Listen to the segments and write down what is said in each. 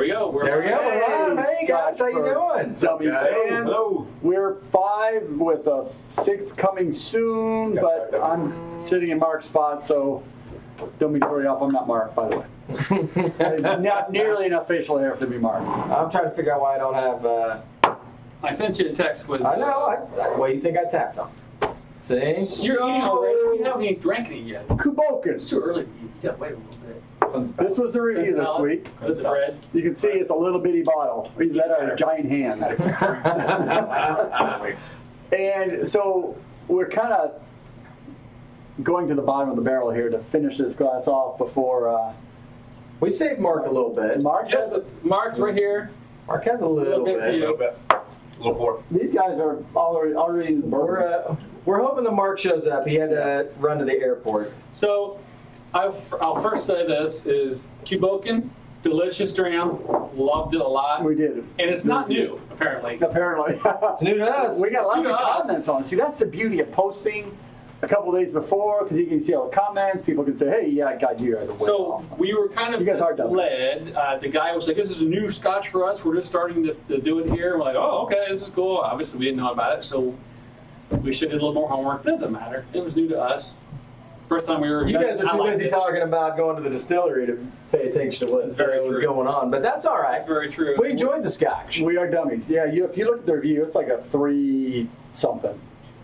we go. There we go. We're on. Hey guys, how you doing? Dummy fans. Hello. We're 5 with a 6th coming soon, but I'm sitting in Mark's spot, so don't be worried off. I'm not Mark, by the way. Not nearly enough facial hair to be Mark. I'm trying to figure out why I don't have. I sent you a text with. I know. What do you think I tapped on? See? You're eating already. You haven't even drank it yet. BOCAN. It's too early. You gotta wait a little bit. This was the review this week. This is bread. You can see it's a little bitty bottle. Either that or giant hands. And so we're kind of going to the bottom of the barrel here to finish this glass off before. We saved Mark a little bit. Mark has Mark's right here. Mark has a little bit. for you. A little more. These guys are already in the bourbon. We're hoping the Mark shows up. He had to run to the airport. So, I'll first say this is BOCAN, delicious dram, loved it a lot. We did. And it's not new, apparently. Apparently. It's new to us. We got It's lots new of to us. comments on it. See, that's the beauty of posting a couple days before, because you can see all the comments. People can say, hey, yeah, guys, you guys are way So off. we were kind of You guys are dumb. misled. The guy was like, this is a new Scotch for us. We're just starting to do it here. We're like, oh, okay, this is cool. Obviously, we didn't know about it, so we should have did a little more homework. It doesn't matter. It was new to us. First time we were. You guys are I too liked busy it. talking about going to the distillery to pay attention to what very was true. going on, but that's all right. That's very true. We enjoyed the Scotch. We are dummies. Yeah, if you look at the review, it's like a 3 something.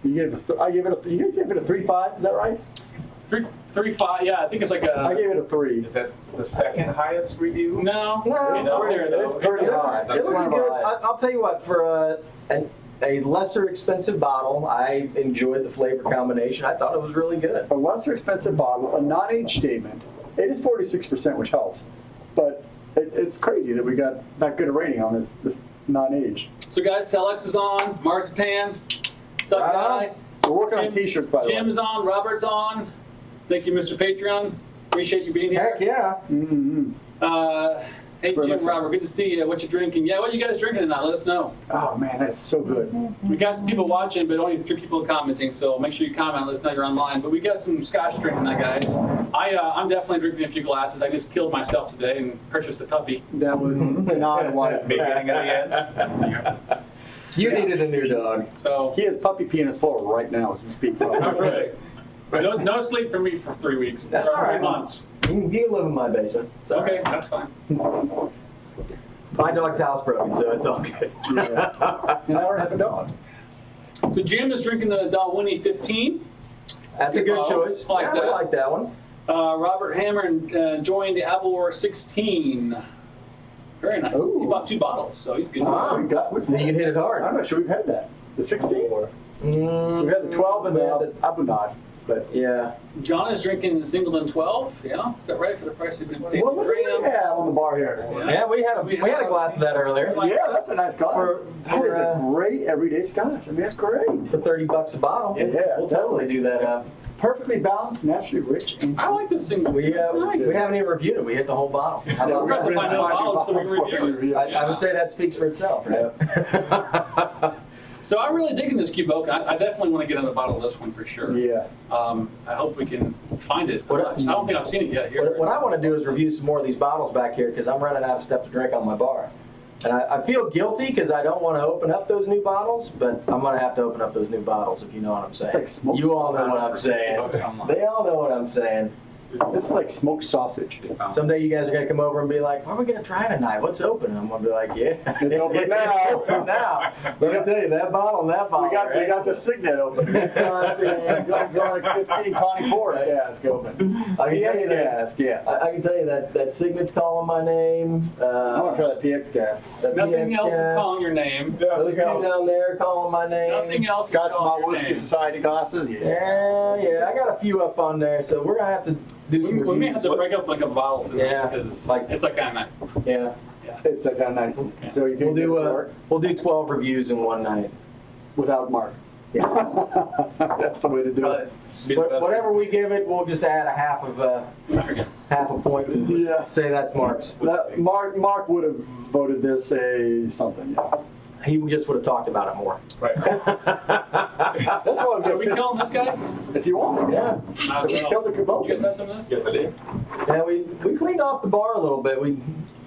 You gave it you gave it a 3.5, is that right? 3.5. Yeah, I think it's like a. I gave it a 3. Is that the second highest review? No, No, it's up there though. it's pretty up high. there. It was one a of our good. highest. I'll tell you what, for a lesser expensive bottle, I enjoyed the flavor combination. I thought it was really good. A lesser expensive bottle, a non-age statement. It is 46%, which helps. But it's crazy that we got that good a rating on this non-aged. So guys, Telex is on. Marzipan. What's up, Right guy? We're working on t-shirts, by the way. Jim is on. Robert's on. Thank you, Mr. Patreon. Appreciate you being here. Heck yeah. Mm-hmm. Hey, Very Jim, much so. Robert, good to see you. What you drinking? Yeah, what you guys drinking tonight? Let us know. Oh, man, that's so good. We got some people watching, but only 3 people commenting, so make sure you comment. Let us know you're online. But we got some Scotch drinking tonight, guys. I'm definitely drinking a few glasses. I just killed myself today and purchased a puppy. That was not what Beginning of the end. You needed a new dog. So, He has puppy pee in his floor right now as we speak. not really. No sleep for me for 3 weeks. That's Or all right. 3 months. You can live in my basement. It's all Okay, right. that's fine. My dog's housebroken, so it's all good. Yeah. And I don't have a dog. So Jim is drinking the Dalwhinnie 15. That's a good bottle. choice. I like Yeah, that. I like that one. Robert Hammer enjoying the Appleore 16. Very nice. Ooh. He bought 2 bottles, so he's good. Wow. We got, You can hit it hard. I'm not sure we've had that. The 16? Mm, We had the 12 and we had the Abunad. But Yeah. John is drinking the Singleton 12. Yeah, is that right for the price of a what do we have on the bar here? Yeah, we had a glass of that earlier Yeah, that's a nice glass. That is a great everyday scotch. I mean, that's great. for $30 a bottle. Yeah, We'll totally do that. Perfectly balanced, naturally rich. And I like this Singleton. We It's nice. we haven't even reviewed it. We hit the whole bottle. How Yeah, about we're gonna have to that? find another bottle so we can review it. I would say that speaks for itself, right? So I'm really digging this BOCAN. I definitely want to get on the bottle of this one for sure. Yeah. I hope we can find it. What- I don't think I've seen it yet here. What I want to do is review some more of these bottles back here because I'm running out of stuff to drink on my bar. And I feel guilty because I don't want to open up those new bottles, but I'm going to have to open up those new bottles if you know what I'm saying. It's like smoked You all know what sausage I'm for 60 saying. bucks online. They all know what I'm saying. This is like smoked sausage. Someday you guys are going to come over and be like, what are we going to try tonight? What's open? And I'm going to be like, yeah. It's open now. It's open now. Let me tell you, that bottle and that bottle. We got the Signet open. We got the 15 Connie Port cask open. I can tell PX you that. cask, yeah. I can tell you that Signet's calling my name. I want to try that PX cask. That Nothing PX else is cask. calling your name. Those two down there calling my name. Nothing else is Scotch calling Malt your Whiskey name. Society glasses, Yeah, I got a few up on there, so we're gonna have to do some We may have reviews. to break up like a bottle tonight Yeah, because like- it's like kind of Yeah, It's that kind of night. Okay. So you can we'll get do it to work we'll do 12 reviews in one night. without Mark. Yeah. That's the way to do it. But whatever we give it, we'll just add a half a point. And Yeah. say that's Mark's. Mark would have voted this a something. Yeah. He just would have talked about it more. Right. That's what I'm Are going we to killing this guy? If you want. Yeah, Might as well. Kill the You guys Kubota. have some of this? Yes, I did. yeah. We cleaned off the bar a little bit. We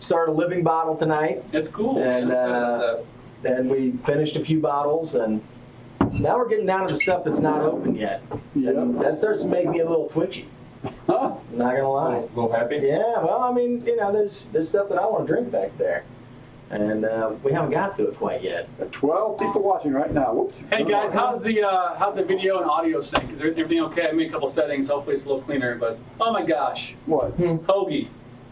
started a living bottle tonight, It's cool. And, I'm excited about and we finished a few bottles, and now we're getting down to the stuff that's not open yet. And that starts to make me a little twitchy. Huh? I'm not gonna lie. A little happy? Yeah, well, I mean, there's stuff that I want to drink back there, and we haven't got to it quite yet. 12 people watching right now. Whoops. that. Hey guys, how's the video and audio sync? Is everything okay? I made a couple settings. Hopefully it's a little cleaner. But oh my gosh, What? Hoagie.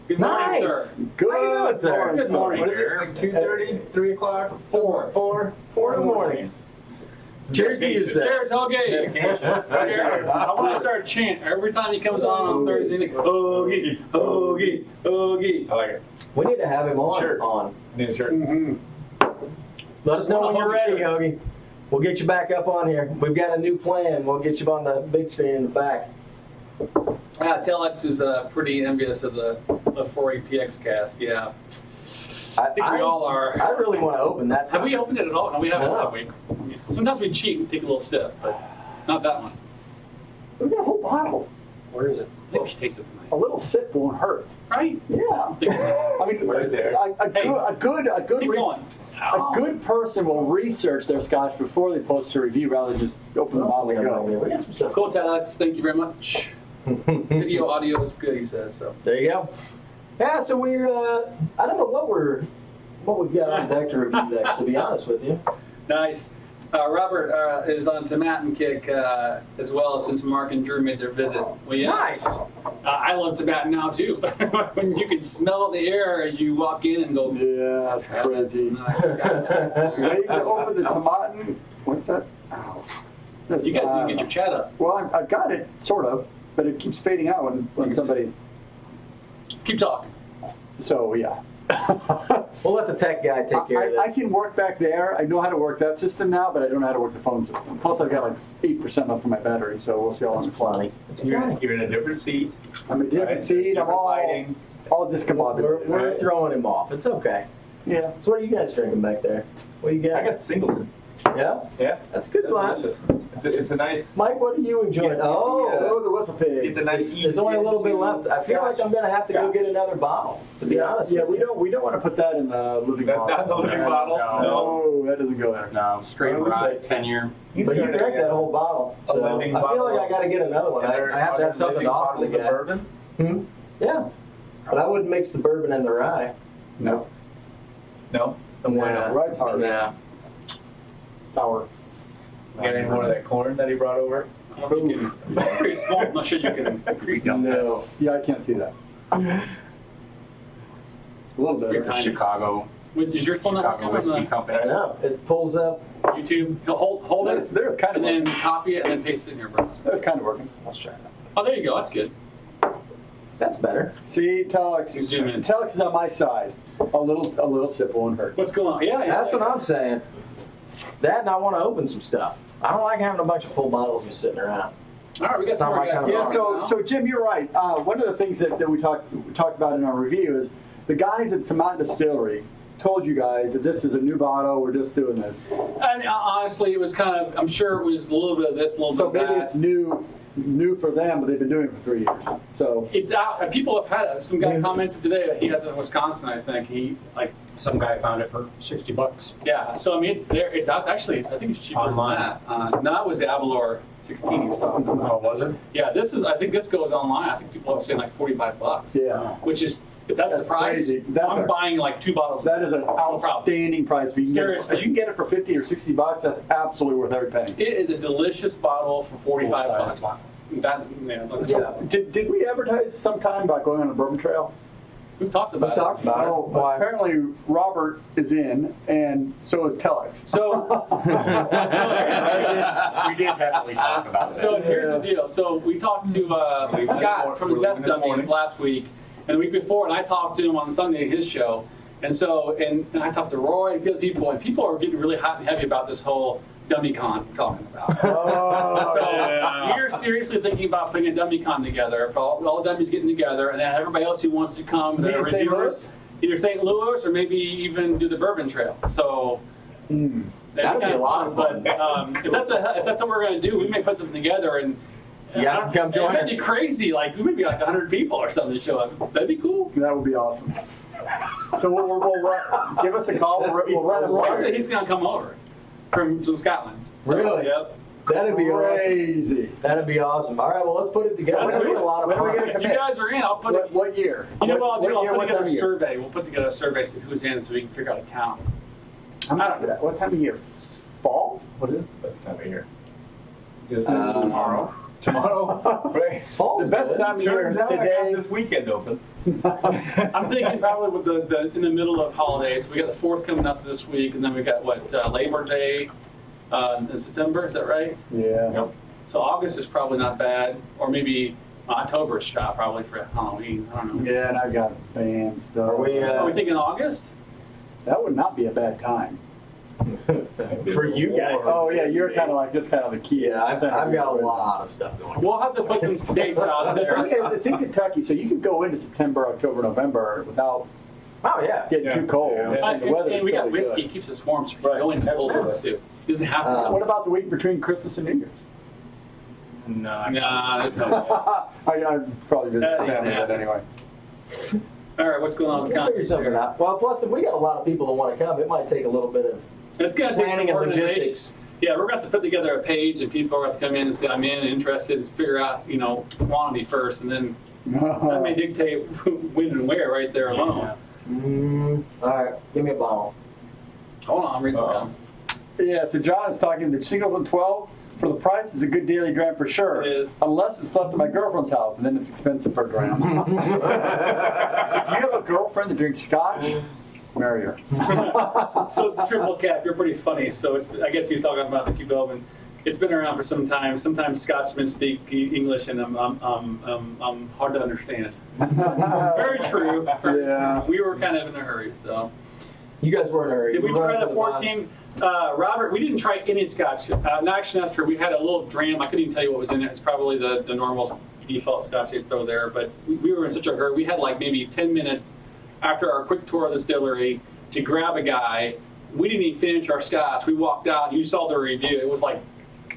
Good morning, Nice. sir. Good. How you doing, sir? Good morning. What is it, like 2:30, 3 o'clock? 4 in the morning. Cheers to you, sir. Cheers, Hoagie. Dedication. I want to start a chant every time he comes on Thursday. Like, Hoagie, Hoagie, Hoagie. I like it. We need to have him on. Shirt. Need a shirt. Mm-hmm. Let us know when you're Hoagie ready, shirt. Hoagie. We'll get you back up on here. We've got a new plan. We'll get you on the big screen in the back. Telex is pretty envious of the 4APX cast. Yeah, I think we all are. I really want to open that. Have we opened it at all? No, we haven't. No. Have we? Sometimes we cheat and take a little sip, but not that one. We got a whole bottle. Where is it? I think we should taste it A tonight. little sip won't hurt. Right? Yeah. Think- I mean, Where is it? a good Keep going. A good person will research their scotch before they post a review rather than just open the bottle and go. We got some stuff. Cool, Telex. Thank you very much. Video, audio is good, he says. So. There you go. Yeah, so we're I don't know what we've got on deck to review next, to be honest with you. Nice. Robert is on Tomatin kick as well since Mark and Drew made their visit. Well, yeah. Nice. I love Tomatin now too. When you can smell the air as you walk in and go, Yeah, that's crazy. nice. Way to open the Tomatin. What's that? Ow. That's, You guys need to get your chat up. Well, I've got it, sort of, but it keeps fading out when somebody. Keep talking. So, yeah. We'll let the tech guy take care of I this. can work back there. I know how to work that system now, but I don't know how to work the phone system. Plus, I've got like 8% left of my battery, so we'll see how long That's it's flying. plenty. You're in a different seat. I'm a different Right, seat. I'm different lighting. all discombobulated. We're Right. throwing him off. It's okay. Yeah. So what are you guys drinking back there? What you I got? got Singleton. Yeah? Yeah. That's a good glass. Delicious. It's a nice. Mike, what are you enjoying? Oh, there was a Get pig. the nice. There's only a little bit left. I feel like I'm going to have to go get another bottle, to be honest Yeah, with we don't want to put that in the living That's bottle. not the living bottle. No. No, that doesn't go there. No, straight rye, 10-year. He's But you got drank a- that whole bottle. a So I living feel bottle. like I got to get another one. Is there- I have are to have there something living to offer the bottles of guy. bourbon? Yeah. But I wouldn't mix the bourbon and the rye. No. No. Nah. Rye's hard. Nah. Sour. You got any more of that corn that he brought over? I don't think you can. It's pretty small. I'm not sure you can increase that. No. Yeah, I can't see that. A little Pretty bit. tiny. Chicago, Is your phone not Chicago working Whiskey on Company. No. It pulls up. the YouTube? Hold There's it, kind of and then working. copy it, and then paste it in your browser. There's kind of working. Let's try that. Oh, there you go. That's good. That's better. See, Telex. Zoom in. Telex is on my side. A little sip won't hurt. What's going on? Yeah, That's what I'm saying. That and I want to open some stuff. I don't like having a bunch of full bottles just sitting around. All right, we got some Not more my guys. kind of Yeah, talking now. so Jim, you're right. One of the things that we talked about in our review is the guys at Tomatin Distillery told you guys that this is a new bottle. We're just doing this. I mean, honestly, it was kind of. I'm sure it was a little bit of this, a little So bit of maybe that. it's new for them, but they've been doing it for 3 years. So It's out. People have had it. Some guy commented today. He has it in Wisconsin, I think. He like, Some guy found it for $60. yeah. So I mean, it's there. It's out. Actually, I think it's cheaper Online. than that. No, that was the Avalor 16 he was talking about. Oh, was it? Yeah, this is. I think this goes online. I think people have saying like $45. yeah, Which is, if that's the That's price, crazy. That's I'm a- buying like 2 bottles. that is an outstanding price. If you can Seriously. if you can get it for $50 or $60, that's absolutely worth every penny. It is a delicious bottle for 45 Full-size bucks. bottle. That, yeah, that's Yeah. Did we advertise sometime about going on a bourbon trail? We've talked about We've talked it. about it. Well, Why? apparently Robert is in, and so is Telex. So, We did heavily talk about that. so here's the deal. So we talked to Scott from the Test We're leaving in the Dummies morning. last week, and the week before, and I talked to him on Sunday at his show. And so, and I talked to Roy and a few other people, and people are getting really hot and heavy about this whole DummyCon we're talking about. So we're seriously thinking about putting a DummyCon together for all the dummies getting together, and then everybody else who wants to come, that Me are in St. reviewers, either St. Louis or maybe even do the Bourbon Trail. So That'd be a lot of fun. But if that's what we're going to do, we may put something together and. You guys can come join It'd be us. crazy. Like we may be like 100 people or something to show up. That'd be cool. That would be awesome. So give us a call. We'll run He it. said he's gonna come over from Scotland. So, Really? Yep. That'd be awesome. Crazy. That'd be awesome. All right, well, let's put it together. Let's do it. A lot of When are we fun. gonna If you commit? guys are in, I'll put it. What year? You know what I'll do? I'll put what together time a of year? survey. We'll put together a survey, see who's in, so we can figure out a count. I'm not good at what time of year? Fall? What is the best time of year? Is Tomorrow. Tomorrow? Right. Fall's The best good. time of year Turns is out I today. have this weekend open. I'm thinking probably with the in the middle of holidays. We got the 4th coming up this week, and then we got what Labor Day in September. Is that right? Yeah. Yep. So August is probably not bad, or maybe October is shot probably for Halloween. I don't know. Yeah, and I've got band stuff. Are we, Are we thinking August? That would not be a bad time. For you guys. Oh yeah, you're kind of like that's kind of the key. Yeah, I've got a lot of stuff going on. We'll have to put some dates out The there. thing is, it's in Kentucky, so you could go into September, October, November without Oh, yeah. getting too cold. Yeah. And the weather And is we got still whiskey, good. keeps us warm, so we can Right. go into cold Absolutely. rooms too. Doesn't have to be What What outside. about the week between Christmas and New Year's? No, Nah, there's no way. I'd probably visit That the ain't family then happening. anyway. All right, what's going on with We'll figure conference something here? out. Well, plus, if we got a lot of people that want to come, it might take a little bit of It's going to take some planning and organization. logistics. Yeah, we're going to have to put together a page, and people are going to come in and say, I'm in, interested, and figure out, quantity first, and then that may dictate when and where right there alone. All right, give me a bottle. Hold on, read some comments. Yeah, so John is talking the singles on 12 for the price is a good daily dram for sure. It is. Unless it's left at my girlfriend's house, and then it's expensive per dram. If you have a girlfriend that drinks scotch, marry her. So triple cap, you're pretty funny. So I guess he's talking about the Cuban. It's been around for some time. Sometimes Scotchmen speak English, and I'm hard to understand. Very true. Yeah. We were kind of in a hurry, so. You guys were in a hurry. Did we You were try running the for boss. 14? Robert, we didn't try any Scotch. No, actually, that's true. We had a little dram. I couldn't even tell you what was in it. It's probably the normal default Scotch they'd throw there. But we were in such a hurry. We had like maybe 10 minutes after our quick tour of the distillery to grab a guy. We didn't even finish our Scotch. We walked out. You saw the review.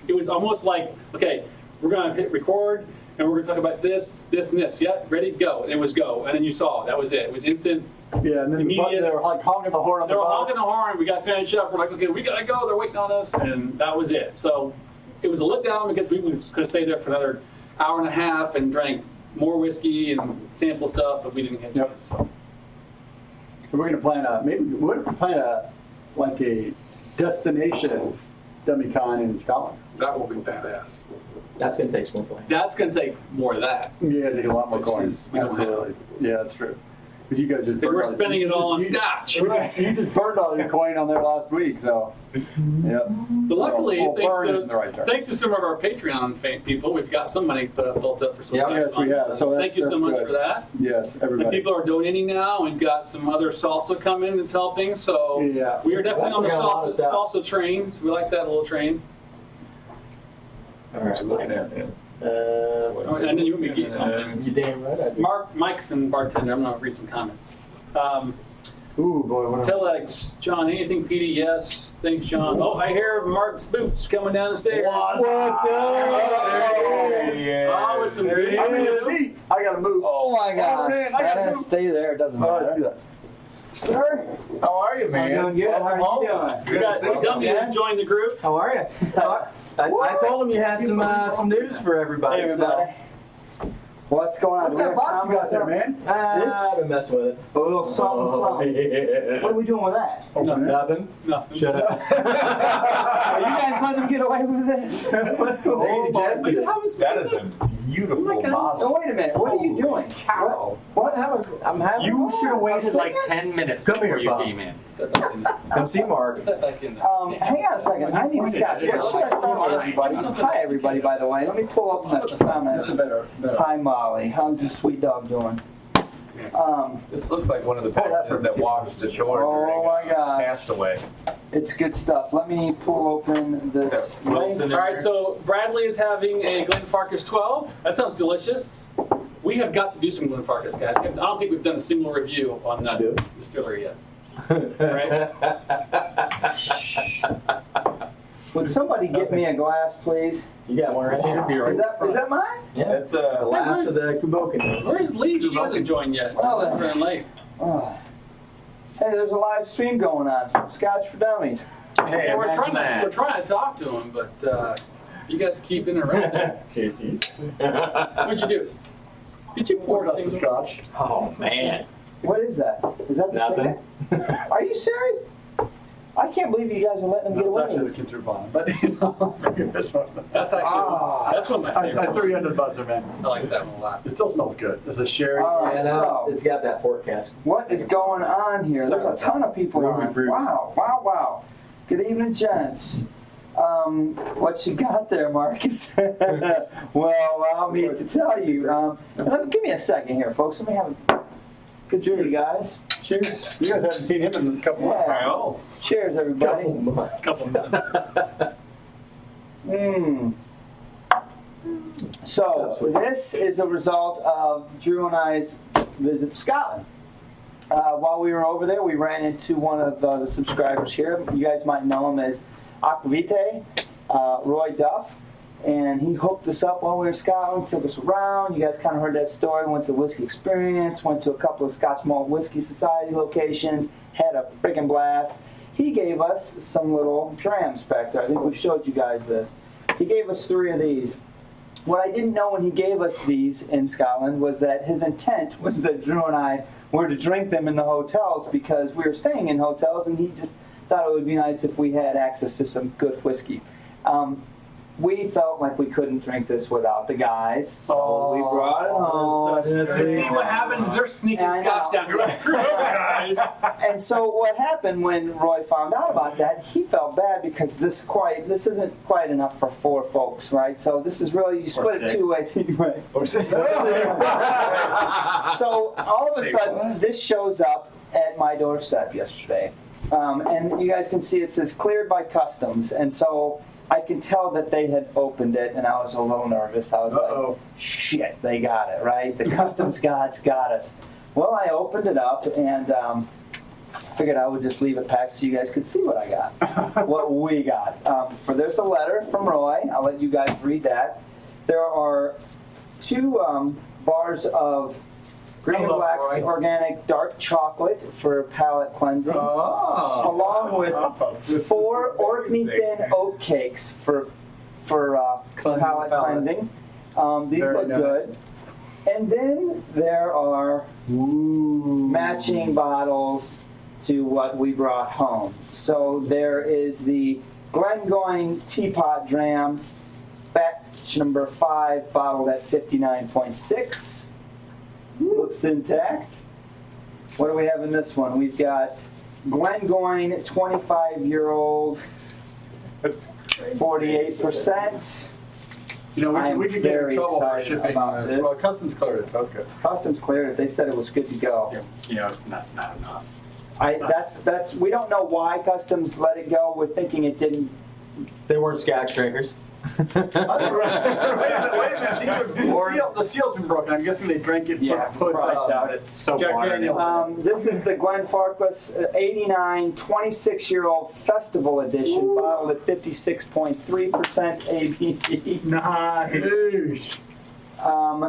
It was almost like, okay, we're going to hit record, and we're going to talk about this, this, and this. Yeah, ready, go. And it was go. And then you saw it. That was it. It was instant. Yeah, and then Immediate- they were like honking the horn on They the were bus. honking the horn. We got finished up. We're like, okay, we got to go. They're waiting on us. And that was it. So it was a letdown because we could have stayed there for another hour and a half and drank more whiskey and sample stuff if we didn't get to Yep. it. So. So we're gonna plan what if we plan a destination DummyCon in Scotland? That will be badass. That's going to take some planning. That's going to take more of that. Yeah, take a lot more Which coins. is- we don't have. Absolutely. Yeah, that's true. But you guys just We're burned spending it all on Scotch. You just burned all your coin on there last week, so yeah. But luckily, Well, burn isn't the right term. thanks to some of our Patreon people, we've got some money built up for some Yeah, Scotch yes, we funds. have. So thank you so that's much good. for that. Yes, And everybody. people are donating now. We've got some other salsa coming that's helping. So Yeah. we are definitely on the Definitely got a lot of salsa, stuff. salsa train. So we like that little train. All right, Looking at it. Oh, and then you want me to get you something. You damn right I do. Mike's been bartender. I'm going to read some comments. Ooh, boy. What Telex, John, anything PD? Yes. Thanks, John. Oh, I hear Mark's boots coming down the stairs. What's up? Oh, with some I'm in the seat. I gotta move. Oh my God! Oh, man, I gotta move. Stay there. It doesn't All right, matter. do that. Sir, How are you, man? I'm doing good. How are Welcome you home. doing? We got Good to see Dummy you. has joined the group. How are you? I told him you had some news for everybody. Hey, everybody. What's going on? What's that box you got there, man? I've been messing with it. A little something, something. Yeah. What are we doing with that? Open it. Nothing. Nothing. Shut up. Are you guys letting them get away with this? They suggested it. That is a beautiful Oh, nozzle. wait a minute. What are you doing? Cow. What? I'm having. You should have waited I'm like sitting 10 minutes Come before here, you Bob. came in. Come see Mark. Put that back in there. Hang on a second. I need Scotch. Where should I start with everybody? Hi, everybody, by the way. Let me pull up my That's a comments. better. Hi, Molly. How's the sweet dog doing? This looks like one of the packages that washed ashore Oh, my during gosh. Passed Away. It's good stuff. Let me pull open this. All right, so Bradley is having a Glenfarclas 12. That sounds delicious. We have got to do some Glenfarclas, guys. I don't think we've done a single review on that distillery yet. Right? Would somebody give me a glass, please? You got one right here. Is that mine? Yeah. That's The last of the Kubokan. Where's Lee? She hasn't joined yet. Well, She's running late. Oh, Hey, there's a live stream going on from Scotch for Dummies. Hey, Yeah, we're imagine trying that. to talk to him, but you guys keep interrupting. What'd you do? Did you pour Poured us the things? scotch. Oh, man. What is that? Is that the Nothing. cigarette? Are you serious? I can't believe you guys are letting them get No, it's away actually with the this. Kinter Bond, but you know, it's one of them. That's actually that's one of my I favorites. threw you under the buzzer, man. I like that one a lot. It still smells good. It's a sherry. All right. Yeah, no, it's got that pork cask. What is going on here? There's a ton of people on. Wow, wow, wow. Good evening, gents. What you got there, Marcus? Well, allow me to tell you. Give me a second here, folks. Let me have a good see you guys. Cheers. You guys haven't seen him in a couple months. Yeah. Oh, Cheers, everybody. Couple months. Mm. So, this is a result of Drew and I's visit to Scotland. While we were over there, we ran into one of the subscribers here. You guys might know him as Aquavite, Roy Duff. And he hooked us up while we were in Scotland, took us around. You guys kind of heard that story. Went to the Whiskey Experience, went to a couple of Scotch Malt Whiskey Society locations, had a freaking blast. He gave us some little drams back there. I think we showed you guys this. He gave us 3 of these. What I didn't know when he gave us these in Scotland was that his intent was that Drew and I were to drink them in the hotels because we were staying in hotels and he just thought it would be nice if we had access to some good whiskey. We felt like we couldn't drink this without the guys, so we brought it home. See what happens? They're sneaking I scotch know. down here. Like, "Screw those guys." And so what happened when Roy found out about that, he felt bad because this isn't quite enough for 4 folks, right? So this is really, you split it 2 ways. Right. or six. So all of a sudden, this shows up at my doorstep yesterday. And you guys can see it says cleared by customs. And so I can tell that they had opened it, and I was a little nervous. I was like, shit, they got it, right? The customs gods got us. Well, I opened it up, and figured I would just leave it packed so you guys could see what I got, what we got. There's a letter from Roy. I'll let you guys read that. There are 2 bars of Green and Black's organic dark chocolate for palate cleansing, along with 4 Orkney thin oat cakes for palate cleansing. These Very look nice. good. And then there are matching bottles to what we brought home. So there is the Glengoyne Teapot Dram, batch number 5, bottled at 59.6. Looks intact. What do we have in this one? We've got Glengoyne 25-year-old, 48%. You know, I am we could get in very trouble for excited shipping. about this. Well, customs cleared it, so it's good. Customs cleared it. They said it was good to go. That's not enough. That's we don't know why customs let it go. We're thinking it didn't. They weren't scotch drinkers. Wait a minute, the seal's been broken. I'm guessing they drank it. Probably doubt it. So Jack watered Daniels. down. This is the Glenfarclas 89 26-year-old Festival Edition, bottled at 56.3% ABV. Nice.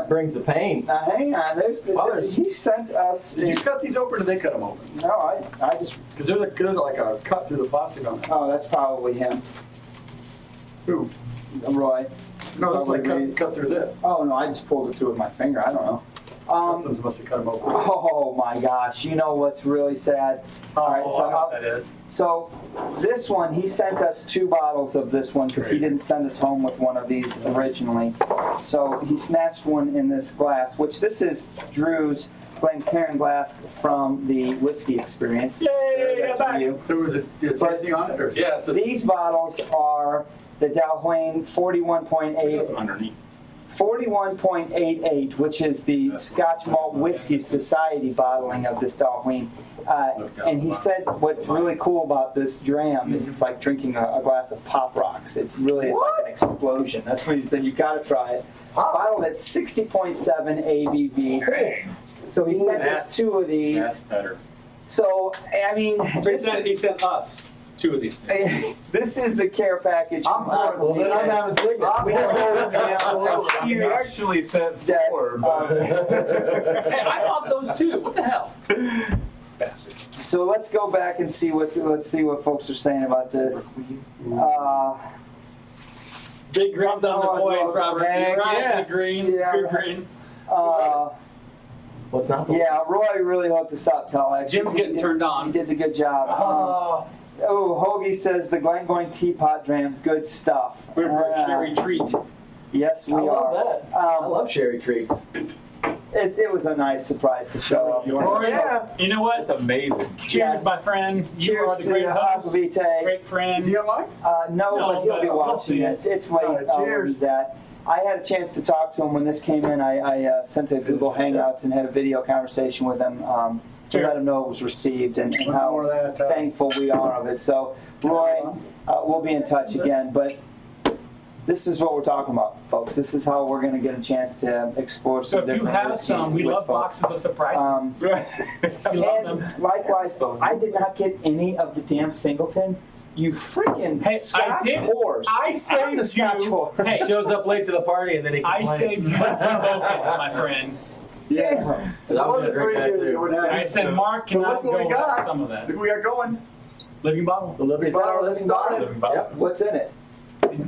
Brings the pain. Now hang on, Others. he sent us. Did you cut these open or did they cut them open? No, I just. Because there's like a cut through the plastic on it. Oh, that's probably him, Who? Roy. No, this is like Probably. cut through this. Oh no, I just pulled it through with my finger. I don't know. Customs must have cut them open. Oh my gosh! You know what's really sad? All right, so I know what that is. So this one, he sent us 2 bottles of this one because he didn't send us home with one of these originally. So he snatched one in this glass, which this is Drew's Glencairn glass from the Whiskey Experience. Yay, That's got back. you. So was it, did it say anything on it? Or? Yeah, it's just These bottles are the Dalhousie 41.8. underneath. 41.88, which is the Scotch Malt Whiskey Society bottling of this Dalhousie. And he said what's really cool about this dram is it's like drinking a glass of Pop Rocks. It really is like an explosion. That's what he said. You got to try it. Bottled at 60.7 ABV. So he sent us 2 of these. That's better. So I mean, He sent us 2 of these. this is the care package. Well, then I'm having sickness. We have a You huge actually sent debt 4, of- but Hey, I bought those too. What the hell? Bastard. So let's go back and see what folks are saying about this. Big greens on the boys, Robert. Heck, You're right, yeah. big greens. Yeah. Big greens. What's not the Yeah, Roy really hooked us up, Telex. Jim's getting turned He on. did the good job. Hoagie says the Glengoyne Teapot Dram, good stuff. We're for a sherry treat. Yes, we I love are. that. I love sherry treats. It was a nice surprise to show up. Rory, Yeah. you know what? That's amazing. Cheers, my friend. You Cheers are the to great host, Aquavitae. great friend. Is he online? No, No, but he'll but be we'll watching see it. this. It's late All right, where cheers. he's at. I had a chance to talk to him when this came in. I sent a Google Hangouts and had a video conversation with him to Cheers. let him know it was received and Want some more how of that, thankful we are of it. So, Roy, we'll be in touch again. But this is what we're talking about, folks. This is how we're going to get a chance to explore So some if you different have whiskeys some, we with love folks. boxes of surprises. We love them. And likewise, I did not get any of the damn Singleton. You freaking Hey, Scotch I did. whores. I I'm the saved Scotch you. whore. Hey, Shows up late to the party and then he I complains. saved you from BOCAN, my friend. Yeah. I was gonna drink that too. I said Mark cannot Look what go we got. without some of that. Look what we got going. Living bottle. The living Is that our bottle. living Let's start bottle? it. Living bottle. Yep. What's in it?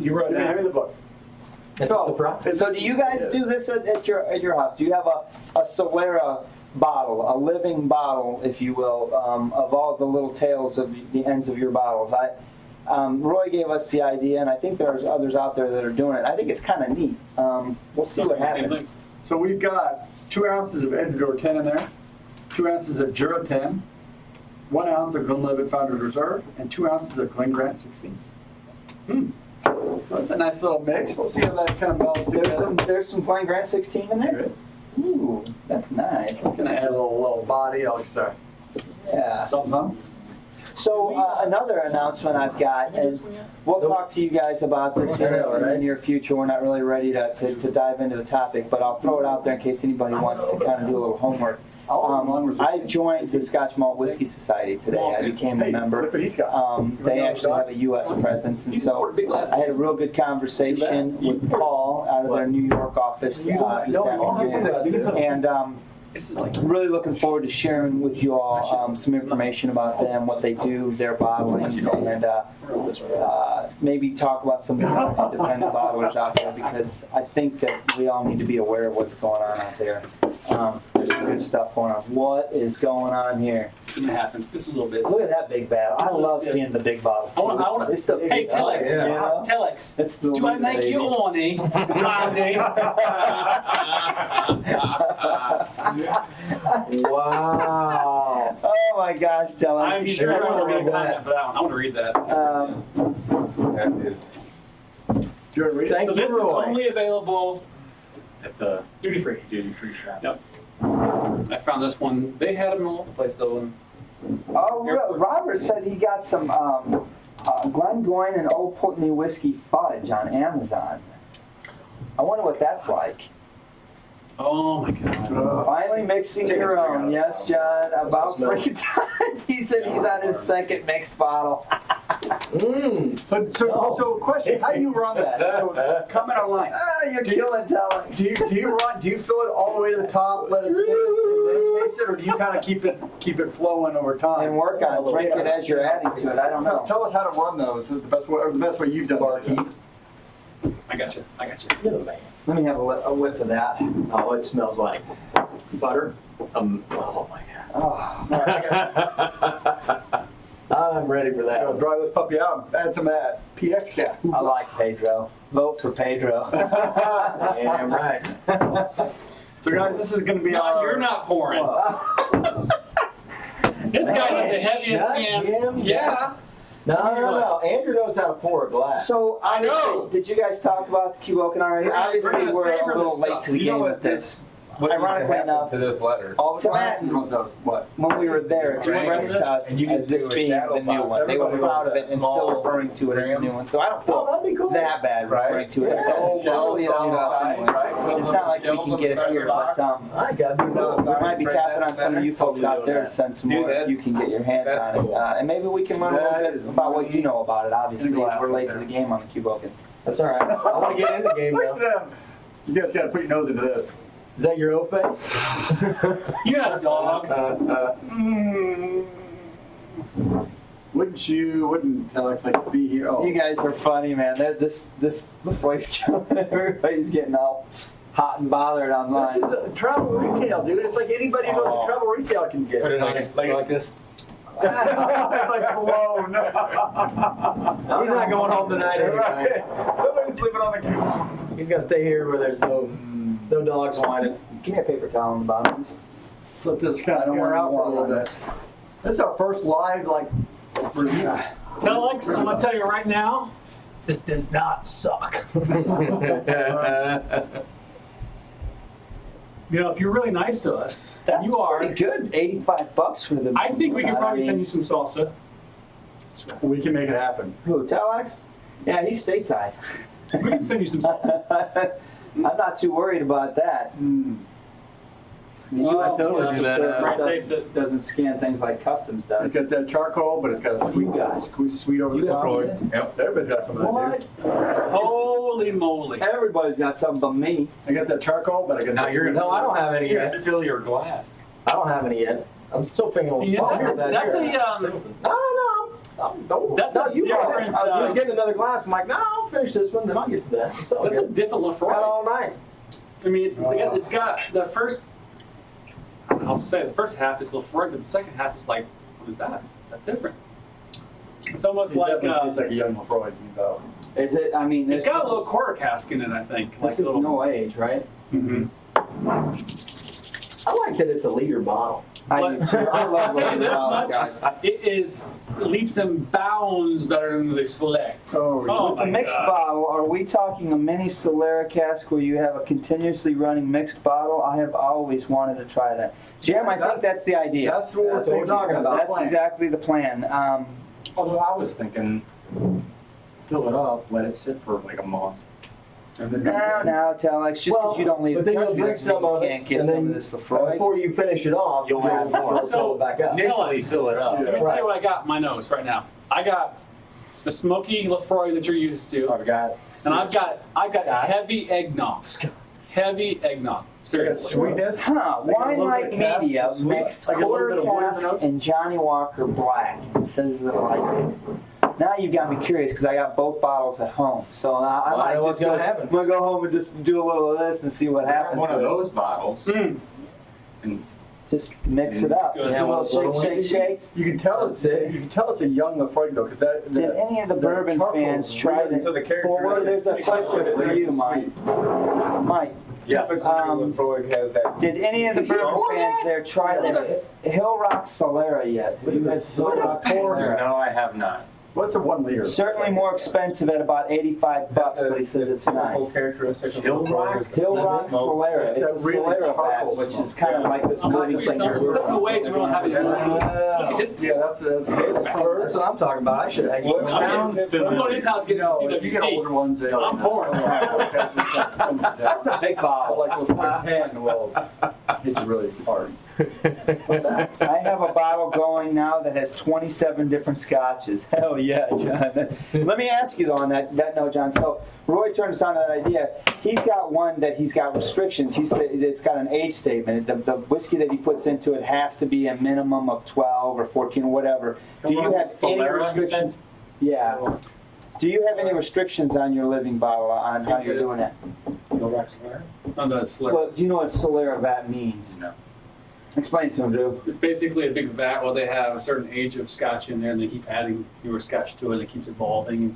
You wrote it Hand me down. the book. It's a surprise. So do you guys do this at your house? Do you have a Solera bottle, a living bottle, if you will, of all the little tails of the ends of your bottles? Roy gave us the idea, and I think there's others out there that are doing it. I think it's kind of neat. We'll see what Same happens. thing. So we've got 2 ounces of Edgador 10 in there, 2 ounces of Jura 10, 1 ounce of Glenlivet Founders Reserve, and 2 ounces of Glen Grant 16. So that's a nice little mix. We'll see how that kind of melts together. There's some Glen Grant 16 in There there. it is. Ooh, that's nice. It's gonna add a little body. I'll start. Yeah. Something. So another announcement I've got, and we'll talk to you guys about this here in the near future. We're not really ready to dive into the topic, but I'll throw it out there in case anybody wants to kind of do a little homework. I joined the Scotch Malt Whiskey Society today. I became a member. Look what he's got. They actually have a U.S. presence, and so I had a real good conversation with Paul out of their New York office this afternoon, and This is like really looking forward to sharing with you all some information about them, what they do, their bottlings, and maybe talk about some of the independent bottlers out there, because I think that we all need to be aware of what's going on out there. There's some good stuff going on. What is going on here? it's gonna happen. Just a little bit. Look at that big bottle. I love seeing the big bottle. I want. It's the Hey, big Telex. bottle, you know? Telex. It's the Do I lead, make baby. you horny? Blondie? Wow. Oh my gosh, Telex. I'm You sure I really want to read did that for that one. I want to read that. That is. Do you want to read it? Thank So you, this is Roy. only available at the duty free shop. Yep. I found this one. They had them all over the place though. And Robert said he got some Glengoyne and Old Putney whiskey fudge on Amazon. I wonder what that's like. oh my god. Finally mixing Take a your swig out own. of Yes, John. About Smell. freaking time. He said he's on his second mixed bottle. So question, how do you run that? So comment online. You're killing Telex. Do you fill it all the way to the top, let it sit, and then taste it, or do you kind of keep it flowing over time? And work on it. Drink it as you're adding to it. I don't know. Tell us how to run those. The best way you've done Barkeep. it. I got you. I got you. You're the man. Let me have a whiff of that. Oh, it smells like butter. Oh my Oh. god. I'm ready for I'll that. dry this puppy out and add some of that PX cap. I like Pedro. Vote for Pedro. Damn right. So guys, this is going to be No, our... you're not pouring. This guy's at the heaviest Shut can. him Yeah. No. Andrew knows how to pour a glass. So, I know. did you guys talk about the Q-Bocan already? We're Obviously, gonna we're savor a little this late stuff. to the You know game what with this. What Ironically happened enough, to this letter? All the To glasses Matt. want those. What? when we were there, expressed to us And you as can this do a being shadow the new box. one. They were Everybody proud of wants it and that still small referring to it as the gram. new one. So I don't Oh, feel that'd be cool. that bad Right. referring to it as Yeah. that. Oh, Totally shelves on the outside, side. right? It's not like we can get it here, but I got to we know. might be tapping on some of you folks out there to send some Dude, more if you can get your hands that's on it. cool. And maybe we can learn a That little is bit about what you know about it. Obviously, glass we're late right to the there. game on the Q-Bocan. That's all right. I want to get in the game Look now. at them. You guys got to put your nose into this. Is that your O face? You got a dog. Wouldn't Alex like to be here? Oh. You guys are funny, man. This Lefroy's killing it. Everybody's getting all hot and bothered online. This is a travel retail, dude. It's like anybody who goes to travel retail can get. Put it like this. like cologne. He's not going home tonight anyway. Somebody's sleeping on the couch. He's gonna stay here where there's no dogs whining. Give me a paper towel on the bottom. So this kind of air out for a little bit. This is our first live review. Tell Alex, I'm gonna tell you right now, this does not suck. You know, if you're really nice to us, That's you are. pretty good. $85 for the. I think we can probably send you some salsa. We can make it happen. Who? Telex? Yeah, he's stateside. We can send you some salsa. I'm not too worried about that. The U.S. yeah, Postal right, Service taste it. doesn't scan things like Customs does. It's got that charcoal, but it's got a sweet over You the got top. some of it? Yep. Everybody's got some of that, What? dude. Holy moly. Everybody's got something but me. I got that charcoal, but I got Now that you're sweet- No, I don't have any yet. Fill your glass. I don't have any yet. I'm still thinking. Yeah, that's a Don't. That's no, a you brought it. different, I was getting another glass. I'm like, no, I'll finish this one, then I'll get to that. It's all that's a good. different Got Lefroy. all night. I mean, it's got the first. I'll say the first half is Lefroy, but the second half is like, what is that? That's different. It's almost It like definitely tastes like a young Lefroy, though. Is it? I mean, it's got a little quarter cask in it, I think. This is little, no age, right? Mm-hmm. I like that it's a liter bottle. I do too. I I'll love tell you this bottles, much: guys. it is leaps and bounds better than the select. Oh, Oh, The my mixed God. bottle, are we talking a mini Solera cask where you have a continuously running mixed bottle? I have always wanted to try that. Jim, I think that's the idea. that's what That's we're what we're talking thinking about. That's plan. exactly the plan. Although I was thinking, fill it up, let it sit for like a month. And then Now, Telex, just because you don't leave but the then you'll country drink doesn't mean some of you it, can't get and some then of this Lefroy. before you finish it off, you'll add more. Fill it back up. Initially, fill it up. Yeah. Let me tell you what I got in my nose right now. I got the smoky Lefroy that you're used to, I've got. and I've got Scotch. heavy eggnog. Heavy eggnog. Seriously. sweetness. Huh, Like a Wine little Like bit of cast, Media sweet, mixed like a little quarter bit of wood in the cask nose. and Johnny Walker Black. It says that I like it. Now you've got me curious because I got both bottles at home. So now I Well, I might know just what's go, gonna happen. I'm going to go home and just do a little of this and see what Grab happens. one of with it. those bottles and Just mix it up. Good. Just Yeah, a well, little shake, little shake, shake. You can tell it's a young Lefroy though, because that. Did any of the bourbon charcoal fans is try really- that? so the character- Forward, there's a question for you, Mike. Mike, yes, Lefroy has that. did any of the bourbon fans there try the Hill Rock Solera yet? Have you had Hill Rock Solera? No, I have not. What's a 1 liter? Certainly more expensive at about $85, but he says it's nice. Characteristic of Hill Rock? Hill Rock Solera. It's a That really Solera charcoal batch, which smoke. is kind of like this I'm living looking thing. at look at ways we don't have it. Look at his. Yeah, that's it. That's what I'm talking about. I should have. Well, I'm going to his house getting some No, if you get older CWC. ones, they I'm pouring. That's the big I bottle. like Lefroy 10. Well, it's really hard. I have a bottle going now that has 27 different scotches. Hell yeah, John. Let me ask you though on that note, John. So Roy turned us on to that idea. He's got one that he's got restrictions. He said it's got an age statement. The whiskey that he puts into it has to be a minimum of 12 or 14 or whatever. Do you have any Solera, you said? restrictions? Yeah. Do you have any restrictions on your living bottle on how you're doing that? On the slur. Well, do you know what Solera vat means? No. Explain to him, Drew. It's basically a big vat where they have a certain age of scotch in there, and they keep adding newer scotch to it. It keeps evolving.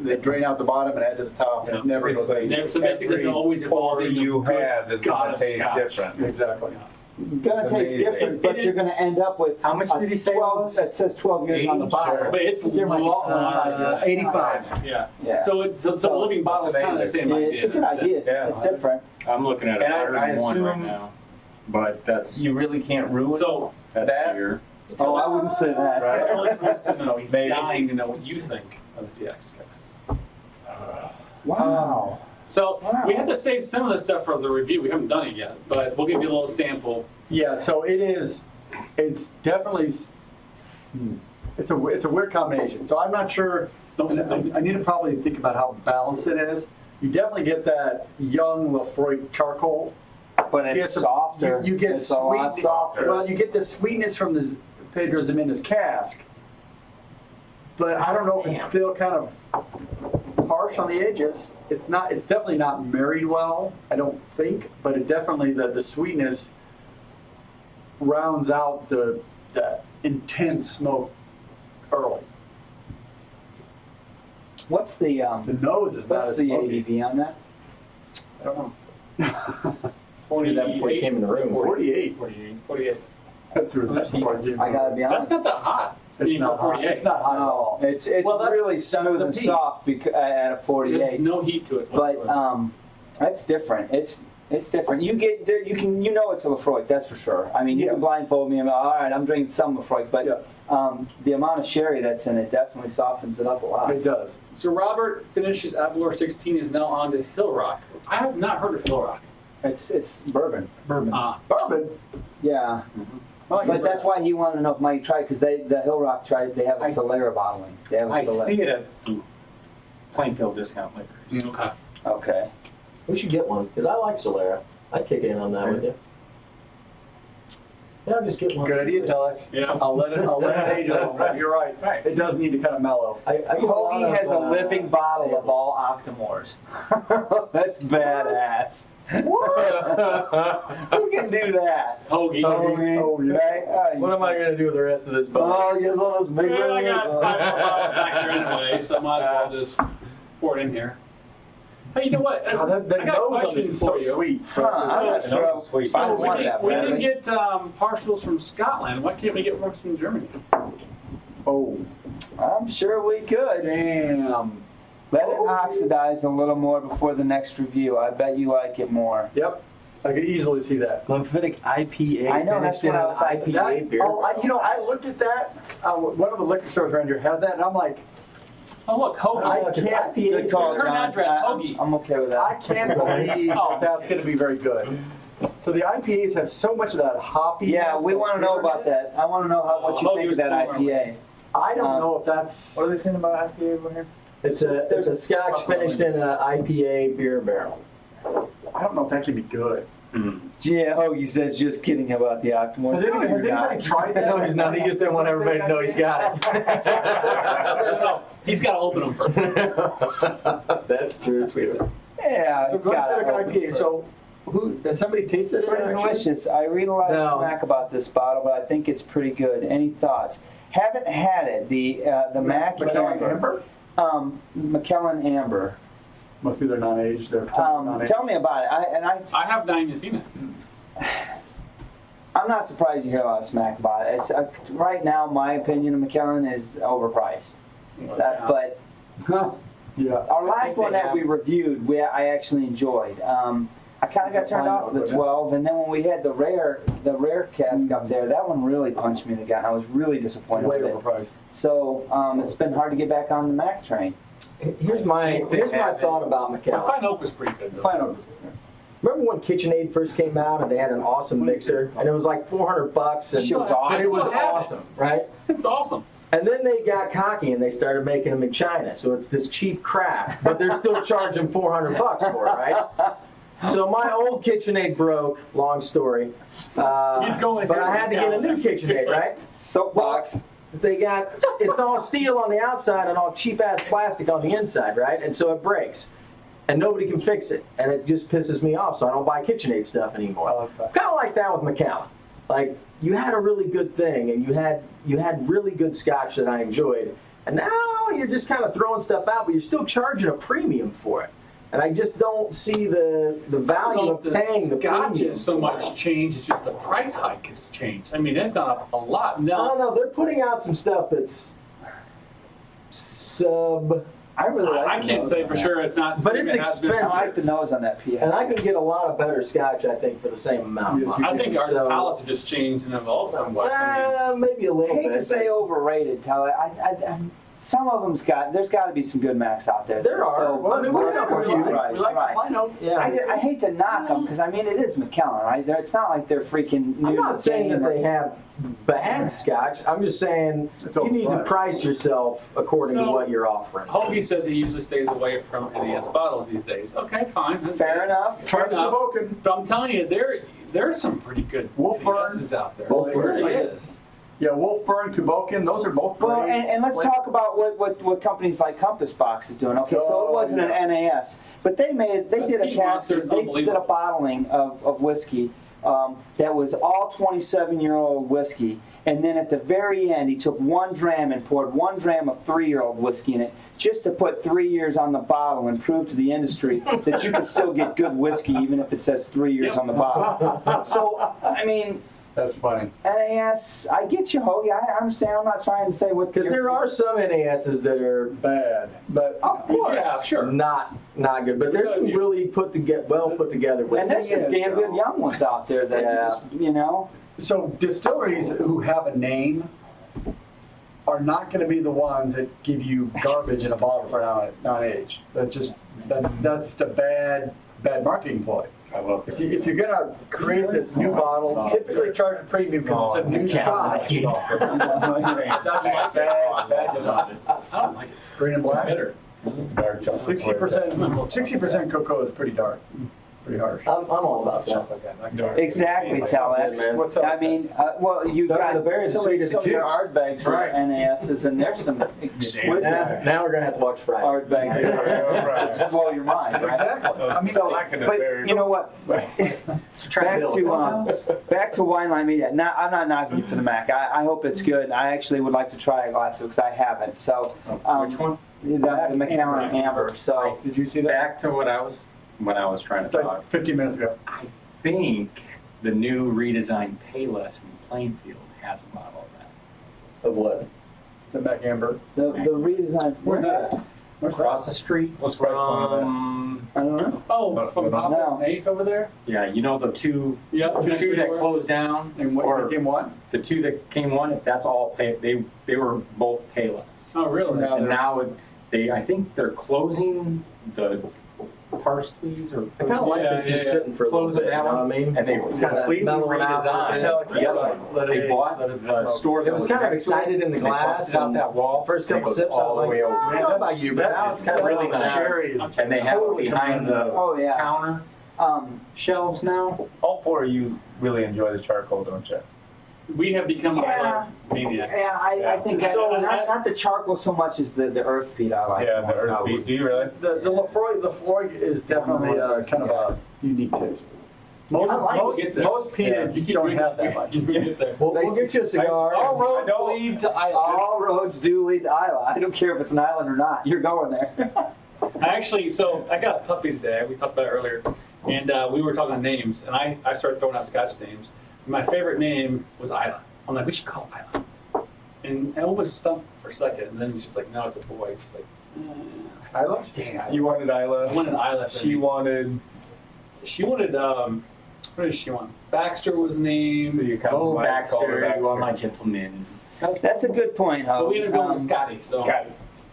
They drain out the bottom and add to the top. Yeah. It never goes Never- so basically, it's always Pour evolving. you of good have is God going of to taste scotch. different. Exactly. Gonna It's taste amazing. different, but you're gonna end up with How much did he say it 12. was? It says 12 years on the bottle. But it's There might be 85. Yeah. Yeah. So the living bottle is kind of the amazing. same idea. It's a good idea. It's, Yeah. it's different. I'm looking at And I 101 right assume- now, but that's You really can't ruin So that's that- beer. Oh, I wouldn't say that. Alex wants to know. He's Maybe. dying to know what you think of the FX guys. Wow. So Wow. we have to save some of this stuff for the review. We haven't done it yet, but we'll give you a little sample. Yeah, so it's definitely, it's a weird combination. So I'm not sure, I need to probably think about how balanced it is. You definitely get that young Lefroy charcoal, but it's get some- softer. You get It's a lot sweet- softer. Well, you get the sweetness from the Pedro Ximénez cask, but I don't know if it's still kind of harsh on the edges. It's not. It's definitely not married well, I don't think, but it definitely the sweetness rounds out the intense smoke early. What's the The nose is not what's as the smoky. ABV on that? I don't know. Knew that before you came in the room. 48. 48. Through that part, too. I gotta be honest. That's not that hot. I mean, It's not for hot. 48. It's not hot at all. It's Well, that's- really that's smooth the and peak. soft at a There's 48. no heat to it But whatsoever. that's different. It's different. You get there, you know it's a Lafroy, that's for sure. I mean, you can Yes. blindfold me and be like, all right, I'm drinking some Lafroy, but Yeah. the amount of sherry that's in it definitely softens it up a lot. It does. So Robert finishes Avalor 16 is now on to Hill Rock. I have not heard of Hill Rock. It's bourbon. Bourbon. Ah, Bourbon. Yeah. Oh, But that's why he wanted to know if Mike tried, because the Hill Rock tried, they have a Solera bottling. They have a I Solera. see it at Plainfield Discount Liquor. okay. Okay. We should get one, because I like Solera. I'd kick in on that with you. Yeah, I'll just get one. Good idea, Telex. Yeah. I'll let it age a little bit. You're right. It does need to kind of mellow. I get a lot Hoagie of, has a living bottle of all Octomores. That's badass. Who can do that? Hoagie. Right? What am I going to do with the rest of this bottle? Oh, you guys want us mix Well, I it got 5 more bottles back here anyway, so I might as well just pour it in here. Hey, you know what? God, that I got a nose on question this is for so you. sweet. Huh, I'm not sure. Sweet. I So don't want that, we can Bradley. get partials from Scotland. Why can't we get one from Germany? Oh, I'm sure we could. damn. Let it oxidize a little more before the next review. I bet you like it more. Yep. I could easily see that. Glenfiddich IPA. I know, that's finished in what I an was like, IPA beer. I looked at that. One of the liquor stores around here has that, and I'm like, Oh, look, Hoagie. I Because can't- IPA Good call, Return John. address, I- Hoagie. I'm okay with I that. can't believe that's going to be very good. So the IPAs have so much of that hoppy. Yeah, we want to know about that. I want to know what you Hoagie think of was that born IPA. I don't know if that's. What are they saying about IPA over here? It's a Scotch finished in an IPA beer barrel. I don't know if that can be good. Yeah, Hoagie says just kidding about the Octomore. Has anybody tried that? No, he's not. He just didn't want everybody to know he's got No, he's got to open them first. it. That's true. Yeah, So Glenfiddich IPA. So who has somebody tasted it? Pretty actually? delicious. I read a lot of No. smack about this bottle, but I think it's pretty good. Any thoughts? Haven't had it. The Mac McKellen Amber. McKellen Amber. Must be their non-aged. They're non-aged. Tell me about it. I have not even seen it. I'm not surprised you hear a lot of smack about it. It's right now, my opinion of McKellen is overpriced. But Yeah. our last one that we reviewed, I actually enjoyed. I kind of got turned off of the 12, and then when we had the rare cask up there, that one really punched me in the gut. I was really disappointed Way with it. overpriced. So it's been hard to get back on the Mac train. Here's my thought about My Macallan. Fine Oak was pretty good, though. Fine Oak. Remember when KitchenAid first came out and they had an awesome mixer and it was like $400 and Shit was awesome. it was Still have it. awesome, right? It's awesome. And then they got cocky and they started making them in China, so it's this cheap crap, but they're still charging $400 for it, right? So my old KitchenAid broke. Long story. He's going but here I had to get a new KitchenAid, right? Soapbox. It's all steel on the outside and all cheap ass plastic on the inside, right? And so it breaks. And nobody can fix it. And it just pisses me off, so I don't buy KitchenAid stuff anymore. Kind of like that with Macallan. Like, you had a really good thing, and you had really good scotch that I enjoyed, and now you're just kind of throwing stuff out, but you're still charging a premium for it. And I just don't see the value of paying the Scotch premium. is so much change. It's just the price hike has changed. I mean, they've gone up a lot. I Now, don't know. They're putting out some stuff that's sub. I really like I the can't nose say on for that. sure it's not. But it's it has been. I expensive. like the nose on that PX. And I can get a lot of better scotch, I think, for the same amount. Yes, you I think our So- palates have just changed and evolved somewhat. I mean, Maybe a I little hate bit. to say overrated, Tyler. some of them's there's got to be some good Macs out there. There are. So, Well, I mean, we got a few. We like to find out. Yeah. I hate to knock them because I mean it is McKellen, right? It's not like they're freaking. New I'm to not the saying game that or- they have bad scotch. I'm just saying It's you need to overpriced. price yourself according to So- what you're offering. Hoagie says he usually stays away from NES bottles these days. Okay, fine. Fair enough. Try the enough. Tomatin. But I'm telling you, there's some pretty good Wolfburn. NESs out there. Wolfburn. There really is. Yeah, Wolfburn, Kubokin, those are both Well, great. and let's talk about what companies like Compass Box is doing. Okay, so Oh, it wasn't yeah. an NAS, but they did a Heat cast, Monster's they did a unbelievable. bottling of whiskey that was all 27-year-old whiskey, and then at the very end, he took 1 dram and poured 1 dram of 3-year-old whiskey in it, just to put 3 years on the bottle and prove to the industry that you can still get good whiskey even if it says 3 years on the bottle. So, I mean. That's funny. NAS, I get you, Hoagie. I understand. I'm not trying to say what Because there are some NASs that are Bad, but Of course. Yeah, sure. not good, but there's some really well put together. And there's some is, damn good young ones out there that Yeah. you know. so distilleries who have a name are not going to be the ones that give you garbage in a bottle for non-age. That's the bad marketing ploy. I love If you're gonna create this new bottle, typically charge a premium because it's a new Scotch. That's bad design. I don't like it. Green and black. Bitter. 60% cocoa is pretty dark, pretty harsh. I'm all about that. Exactly, Telex. man. What's up? I mean, well, you Dark got the berries some are sweet as of your juice. art bags for Right. NASs, and there's some exquisite Now we're gonna have to watch Friday. art bags that blow your mind, right? Exactly. I mean, So, but you know what? Back to Wine Line Media. Now, I'm not knocking you for the Mac. I hope it's good. I actually would like to try a glass of it because I haven't. So, Which one? The McAllen Amber. So, did you see that? Back to what I was trying to It's like talk. 15 minutes ago. I think the new redesigned Payless in Plainfield has a bottle of that. Of what? The Mac Amber. the redesign. Where's that at? Where's Across the street What's the price point of that? from, I don't know. Oh, from No. Papa's and Ace over there? yeah, you know the two Yep. that closed down? And what Or became what? the two that came one, that's all they were both Payless. Oh, really? No. And now I think they're closing the Parsleys or I kind of like this just sitting for a little close bit, of you that know what I one, mean? and they It's kinda completely mellowing out a little redesigned bit. the other one. Let it They age, bought let it the smoke. store that It was kind of next to it, excited in the and they glass, busted out and that wall. first and it couple goes sips, I all was the like, way over. I don't know about you, but now it's kind of really really nice. Cherry. And they have it Totally behind the Oh, yeah. counter shelves now. All four of you really enjoy the charcoal, don't you? We have become a Yeah. highlight maniac. Yeah, I think So- not the charcoal so much as the earth peat I like. Yeah, the earth beat. Do you really? The Lafroy is definitely kind of a unique taste. Most, I like to most, get there. most peated You keep don't drinking have that much. You get there. We'll get you a cigar. All roads I don't- lead to Isla. All roads do lead to Isla. I don't care if it's an island or not. You're going there. So I got a puppy today. We talked about it earlier. And we were talking names. And I started throwing out Scotch names. My favorite name was Isla. I'm like, we should call it Isla. And I almost stumped for a second. And then she's like, no, it's a boy. She's like, Isla? damn. You wanted I Isla. wanted Isla. for She me. wanted. She wanted, what did she want? Baxter was the name. So you kind of Oh, might as well call her Baxter, you are my Baxter. gentleman. That's a good point, Ho. But we ended up going with Scotty. So Scotty.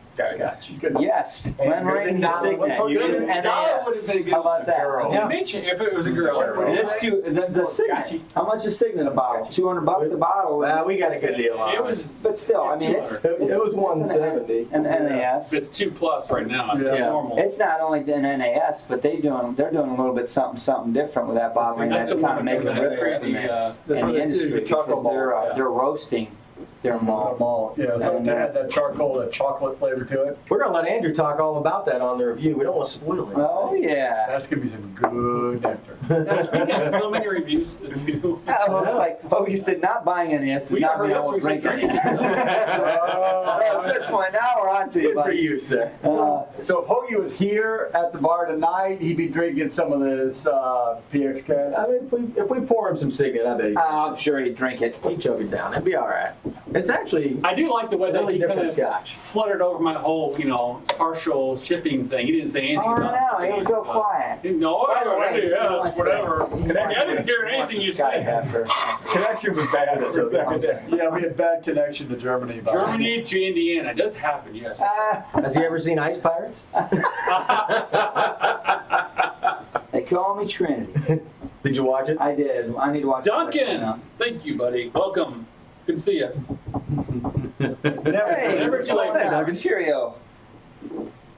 Scotty. Scotch. Yes, Glen Ring Dollar- Signet. let's You go use to NAS. Dollar would have been good. How about that? Girl. Yeah. Mention if it was a girl. Let's do the Signet. How much is Signet a bottle? $200 a bottle. Well, we got a good deal on It it. was. But still, I mean, it's It was 170. an NAS. It's 2+ right now. It's Yeah. normal. It's not only an NAS, but they're doing a little bit something different with that bottling. That's That's the kind of one making that- rippers in the, the industry the chocolate because malt. they're roasting their malt. Malt. Yeah, so to add that charcoal, that chocolate flavor to it. We're gonna let Andrew talk all about that on the review. We don't want to spoil it. Oh yeah. That's gonna be some good nectar. That's, we got so many reviews to do. That looks like he said not buying any. This We is got not hurry being up so able we to can drink drink any. At this point, now we're on to you, Good for buddy. you, sir. So if Hoagie was here at the bar tonight, he'd be drinking some of this PX Cash. I mean, if we pour him some Signet, I bet I'm sure he'd drink it. he'd choke it down. It'd be all right. It's actually I do like the way that really he kind different of Scotch. fluttered over my whole, partial shipping thing. He didn't say anything Oh, about no, he was real quiet. No, By the way, yes, whatever. I didn't hear He wants anything the you Sky said. Hefner. Connection was bad for a second there. Yeah, we had bad connection to Germany. by the way. Germany to Indiana. It does happen, yes. Has he ever seen Ice Pirates? They call me Trinity. Did you watch it? I did. I need to watch it. Duncan! Thank you, buddy. Welcome. Good to see you. Hey, Never too late. hey, Duncan. Cheerio.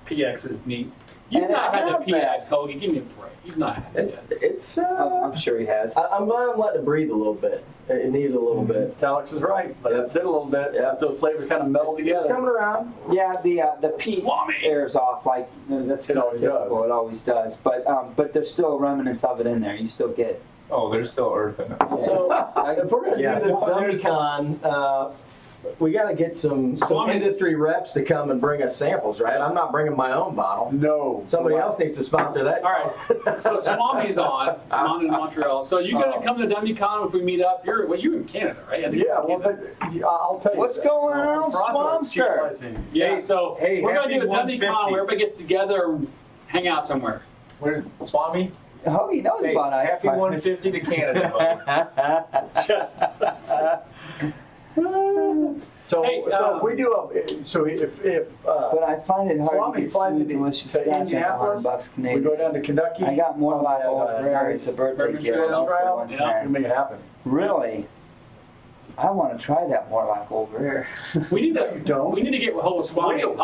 PX is neat. You've And not it's had not the bad. PX, Hoagie. Give me a break. You've not had It's it. it's. I'm sure he has. I'm glad I'm letting it breathe a little bit. It needed a little bit. Alex was right. Let it sit a little bit. Yeah. Let those flavors kind of meld It's together. coming around. Yeah, the peat Swami. airs off like that's It always typical. does. It always does. But there's still remnants of it in there. You still get. Oh, there's still earth in it. So if we're gonna Yes. do this DummyCon, we got to get some Swami's. industry reps to come and bring us samples, right? I'm not bringing my own bottle. No. Somebody else needs to sponsor that. All right. So Swami's on in Montreal. So you gonna come to DummyCon if we meet up? You're in Canada, right? I think Yeah, you're in well, Canada. but I'll tell you. What's going on, Toronto is cheap Swamster? pricing. Yeah. Hey, So hey, we're gonna happy do a DummyCon 150. where everybody gets together and hang out somewhere. Where, Swami? Hoagie knows Hey, about ice happy pirates. 150 to Canada, buddy. Just. So, Hey, so if we do if But I find it hard Swami to get flies sweet, into delicious to Scotch at Indianapolis, $100 we Canadian. go down to Kentucky. I got more like on old that, Prairie. It's a birthday Bourbon gift Trail also Trail. one Yeah. We time. can make it happen. Really? I want to try that more like old Rare. We need to. You don't. We need to get a hold of Swami. Wait,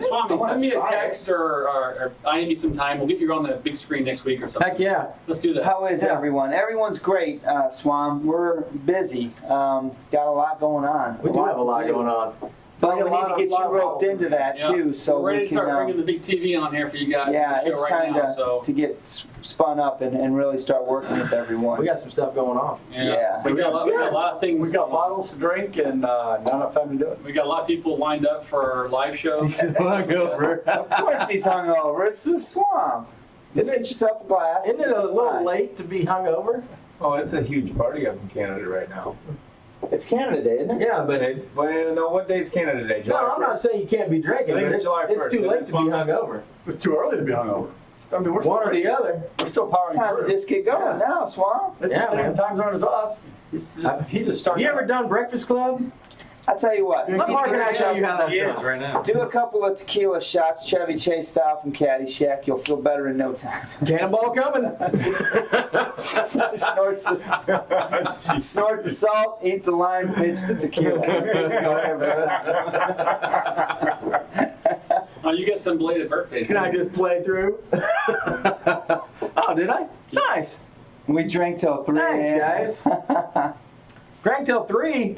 Swami, I wanna send me a try text or IM me sometime. We'll get you on the big screen next week or something. Heck yeah. Let's do that. How is everyone? Everyone's great, Swam. We're busy. Got a lot going on. We do have a lot going on. But We we got a lot need to of- get you lot of roped into that Yeah. too, so We're ready we to start can. bringing the big TV on here for you guys. Yeah, for the it's show time right now. So to get spun up and really start working with everyone. We got some stuff going on. Yeah. we got a lot of things. We've got going on. bottles to drink and not enough time to do it. We got a lot of people lined up for our live show. Of course he's hungover. It's the Swamp. Just get yourself a glass. Isn't it a little Fine. late to be hungover? Oh, it's a huge party up in Canada right now. It's Canada Day, isn't it? Yeah, but Well, no, what day's Canada Day? no, July I'm not 1st? saying you can't be drinking, I think but it's July it's 1st, too late isn't to it? be hungover. It's too early to be hungover. I mean, we're One or the other. We're still powering Time to through. just get going Yeah. now, Swamp. It's Yeah, the same man. time zone as us. He just started. You ever done Breakfast Club? I tell you what. Let Mark and I show you how that's He is done. right now. Do a couple of tequila shots, Chevy Chase style from Caddyshack. You'll feel better in no time. Cannonball coming. Snort the salt, eat the lime, pitch the tequila. Oh, you got some belated birthdays. Can I just play through? Oh, did I? Nice. We drink till 3 Thanks, a.m. guys. Drank till 3.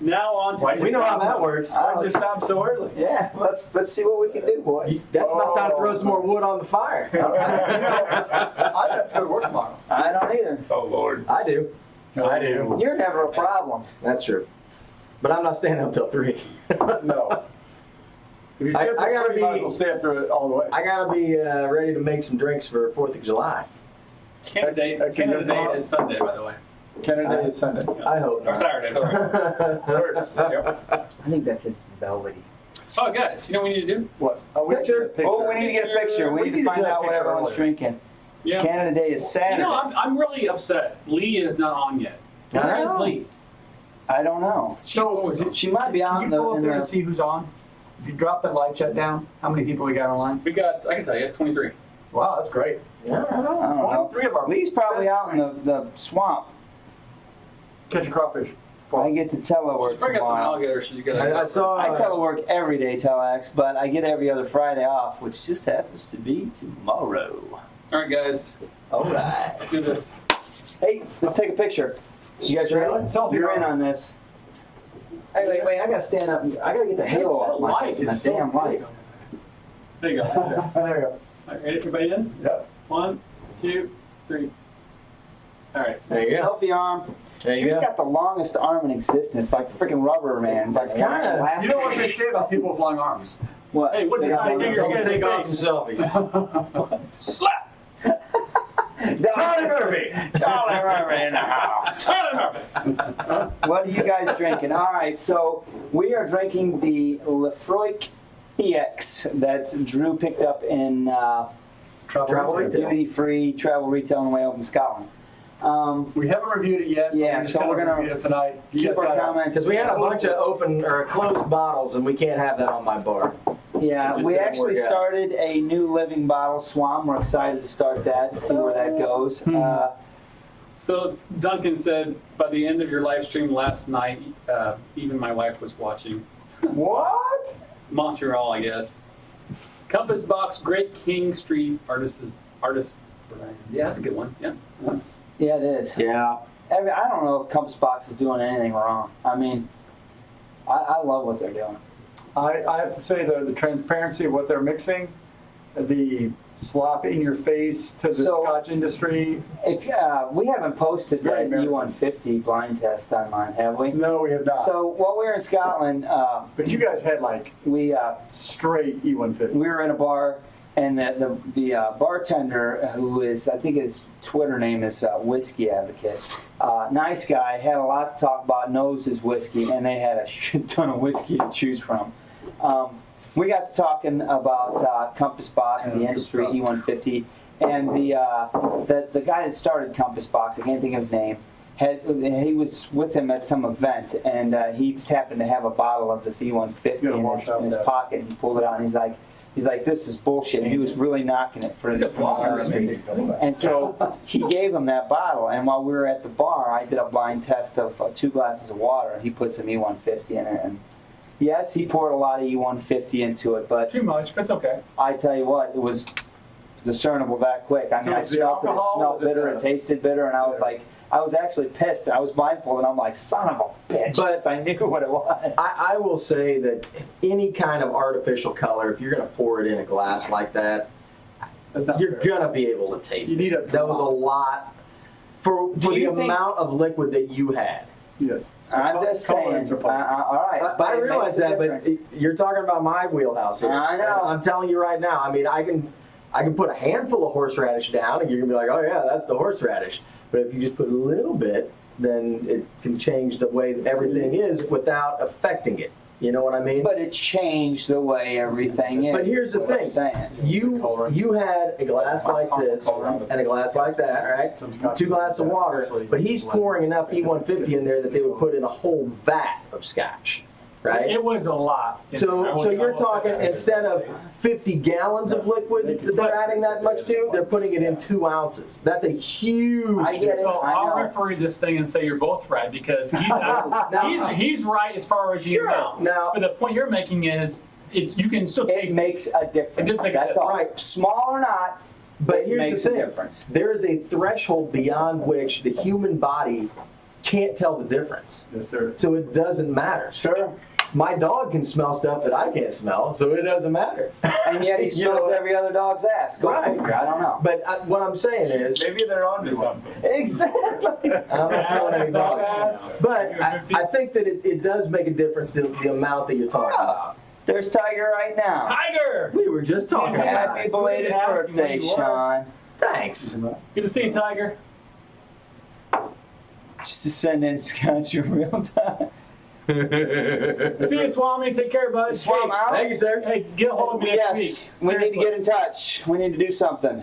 Now on to We know how that works. Why'd you stop so early? Yeah, let's see what we can do, boys. That's about time to throw some more wood on the fire. I'd have to go to work tomorrow. I don't either. Oh, Lord. I do. I do. You're never a problem. That's true. But I'm not staying up till 3. No. If you stay up I there, gotta you might as be- well stay up there all the way. I gotta be ready to make some drinks for 4th of July. Canada Day. That's Canada good. Day is Sunday, by the way. Canada Day is Sunday. I hope Or not. Saturday. Sorry. First. Yep. I think that's just velvety. Oh, guys, you know what we need to do? What? Oh, we have to Picture. get a picture. Oh, we need to get a picture. We need to find get a out what picture everyone's earlier. drinking. Yeah. Canada Day is Saturday. You know, I'm really upset. Lee is not on yet. Where is Lee? I don't know. So, She might be out can in you pull the. up there and see who's on? If you drop that live chat down, how many people we got online? We got, I can tell you, 23. Wow, that's great. Yeah, I don't know. I don't know. 23 of our Lee's probably best out in the swamp. Catch a crawfish. I get to telework Just bring us some tomorrow. alligators. She's got I saw. I telework every day, telex, but I get every other Friday off, which just happens to be tomorrow. All right, guys, All right. let's do this. Hey, let's take a picture. You guys ready? Selfie You're in round. on this. Hey, wait, I gotta stand up. I gotta get the halo off my Light face. is That so damn light. There you go. There you go. All right, ready? Everybody in? Yep. 1, 2, 3. All right. There you go. Selfie arm. There you Drew's go. got the longest arm in existence, like freaking Rubber Man. It's like It's kinda- You know what they say about people with long arms? What? Hey, what They did got I long think arms. you're Take off some selfies. Slap! Charlie Murphy. Charlie Murphy in the house. Charlie Murphy. What are you guys drinking? All right, so we are drinking the Lefroy PX that Drew picked up in Travel retail. duty-free travel retail on the way home from Scotland. We haven't reviewed it yet. Yeah, We're just so we're gonna review it tonight. You keep guys our got it. comments. Because we had a bunch of open or closed bottles, and we can't have that on my bar. Yeah, Just we didn't actually work out. started a new living bottle swam. We're excited to start that and see where that goes. So Duncan said, by the end of your live stream last night, even my wife was watching. What? Montreal, I guess. Compass Box, Great King Street, artist. Yeah, that's a good one. Yeah. Yeah, it is. Yeah. I don't know if Compass Box is doing anything wrong. I mean, I love what they're doing. I have to say the transparency of what they're mixing, the slop in your face to the So- Scotch industry. If we haven't posted Very that American. E150 blind test online, have we? No, we have not. So while we were in Scotland, But you guys had like we straight E150. we were in a bar, and the bartender, who is, I think his Twitter name is Whiskey Advocate, nice guy, had a lot to talk about, knows his whiskey, and they had a shit ton of whiskey to choose from. We got to talking about Compass Box, the industry E150, and the guy that started Compass Box, I can't think of his name, he was with him at some event, and he just happened to have a bottle of this E150 in his pocket, and he pulled it out, and he's like, this is bullshit, and he was really knocking it for It's a flyer, industry. And so he gave him that bottle, and while we were at the bar, I did a blind test of 2 glasses of water, and he put some E150 in it, and yes, he poured a lot of E150 into it, but Too much, but it's okay. I tell you what, it was discernible that quick. I mean, So I was the smelled it, it alcohol, smelled was it bitter, the- it tasted bitter, and I was like, I was actually pissed. I was blindfolded, and I'm like, son of a bitch, But- I knew what it was. I will say that any kind of artificial color, if you're going to pour it in a glass like that, That's not you're fair. going to be able to taste You need it. a That was a drop. lot for the you think- amount of liquid that you had. Yes. I'm just saying. Colorings are fine. All right, I it realize makes a that, but difference. you're talking about my wheelhouse here. I know. I'm telling you right now. I mean, I can put a handful of horseradish down, and you're gonna be like, oh yeah, that's the horseradish. But if you just put a little bit, then it can change the way everything is without affecting it. You know what I mean? But it changed the way everything is. But here's the is what I'm thing. saying. You had a glass like this and a glass like that, right? 2 glasses of water, but he's pouring enough E150 in there that they would put in a whole vat of Scotch, right? It was a lot. So you're talking, instead of 50 gallons of liquid that they're adding that much to, they're putting it in 2 ounces. That's a huge I get it. So I'll I know. referee this thing and say you're both right because he's right as far as the Sure. amount. Now- but the point you're making is you can still It taste it. makes a difference. It does make a That's all. difference. Small or not, But it here's makes the a thing. difference. There is a threshold beyond which the human body can't tell the difference. Yes, sir. So it doesn't matter. Sure. My dog can smell stuff that I can't smell, so it doesn't matter. And yet he You smells know, every other dog's ass. Go Right. figure. I don't know. But what I'm saying is, Maybe they're onto something. Exactly. I'm not smelling any Dog dogs. ass. But I think that it does make a difference the amount that you're talking about. There's Tiger right now. Tiger! We were just talking about Happy it. belated Who's asking birthday, where you are? Sean. Thanks. Good to see you, Tiger. Just to send in Scotch in real time. See you, Swami. Take care, bud. Swam out. Thank you, sir. Hey, get a hold of me next week. Yes, we need to Seriously. get in touch. We need to do something.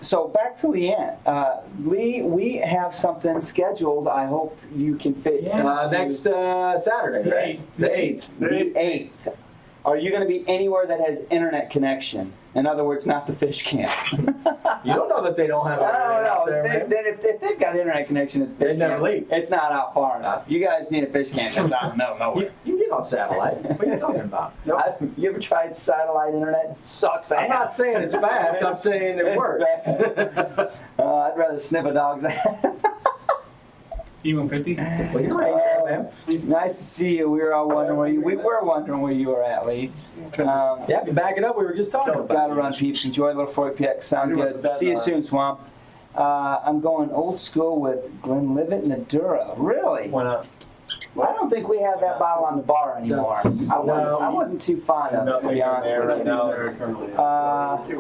So back to Leanne. Lee, we have something scheduled. I hope you can fit. Yeah. Next Saturday, The right? 8th. The 8th. The 8th. Are you going to be anywhere that has internet connection? In other words, not the fish camp. You don't know that they don't have internet out there, man. Then if they've got internet connection at the fish They'd never camp, leave. it's not out far enough. You guys need a fish camp that's out in the middle of nowhere. You get on satellite. What are you talking about? You ever tried satellite internet? It sucks. I'm not saying it's fast. I'm saying it works. I'd rather sniff a dog's ass. E150. Well, you're right, man. It's nice to see you. We were all wondering where you. We were wondering where you were at, Lee. Yeah, if you back it up, we were just talking about Gotta run, peeps. Enjoy Little 40PX. Sound I knew good. what See you that soon, Swamp. I'm going old school with Glenlivet Nadura. Really? Why not? I don't think we have that bottle on the bar anymore. I wasn't too fond of it, to Nothing be in honest there with right you. now. Currently. Uh, It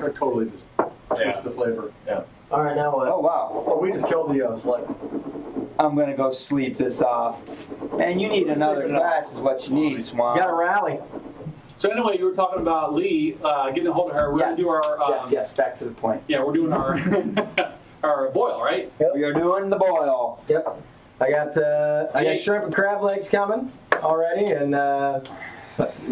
would totally just Just the flavor. Yeah. All right, now what? Oh wow. Oh, we just killed the slug. I'm gonna go sleep this off. Man, you need another Sleep it off. glass is what you need, Swan. Got to rally. So anyway, you were talking about Lee, getting a hold of her. We're Yes. gonna do our yes, back to the point. yeah, we're doing our our boil, right? We are doing the boil. Yep. I got shrimp and crab legs coming already, and we're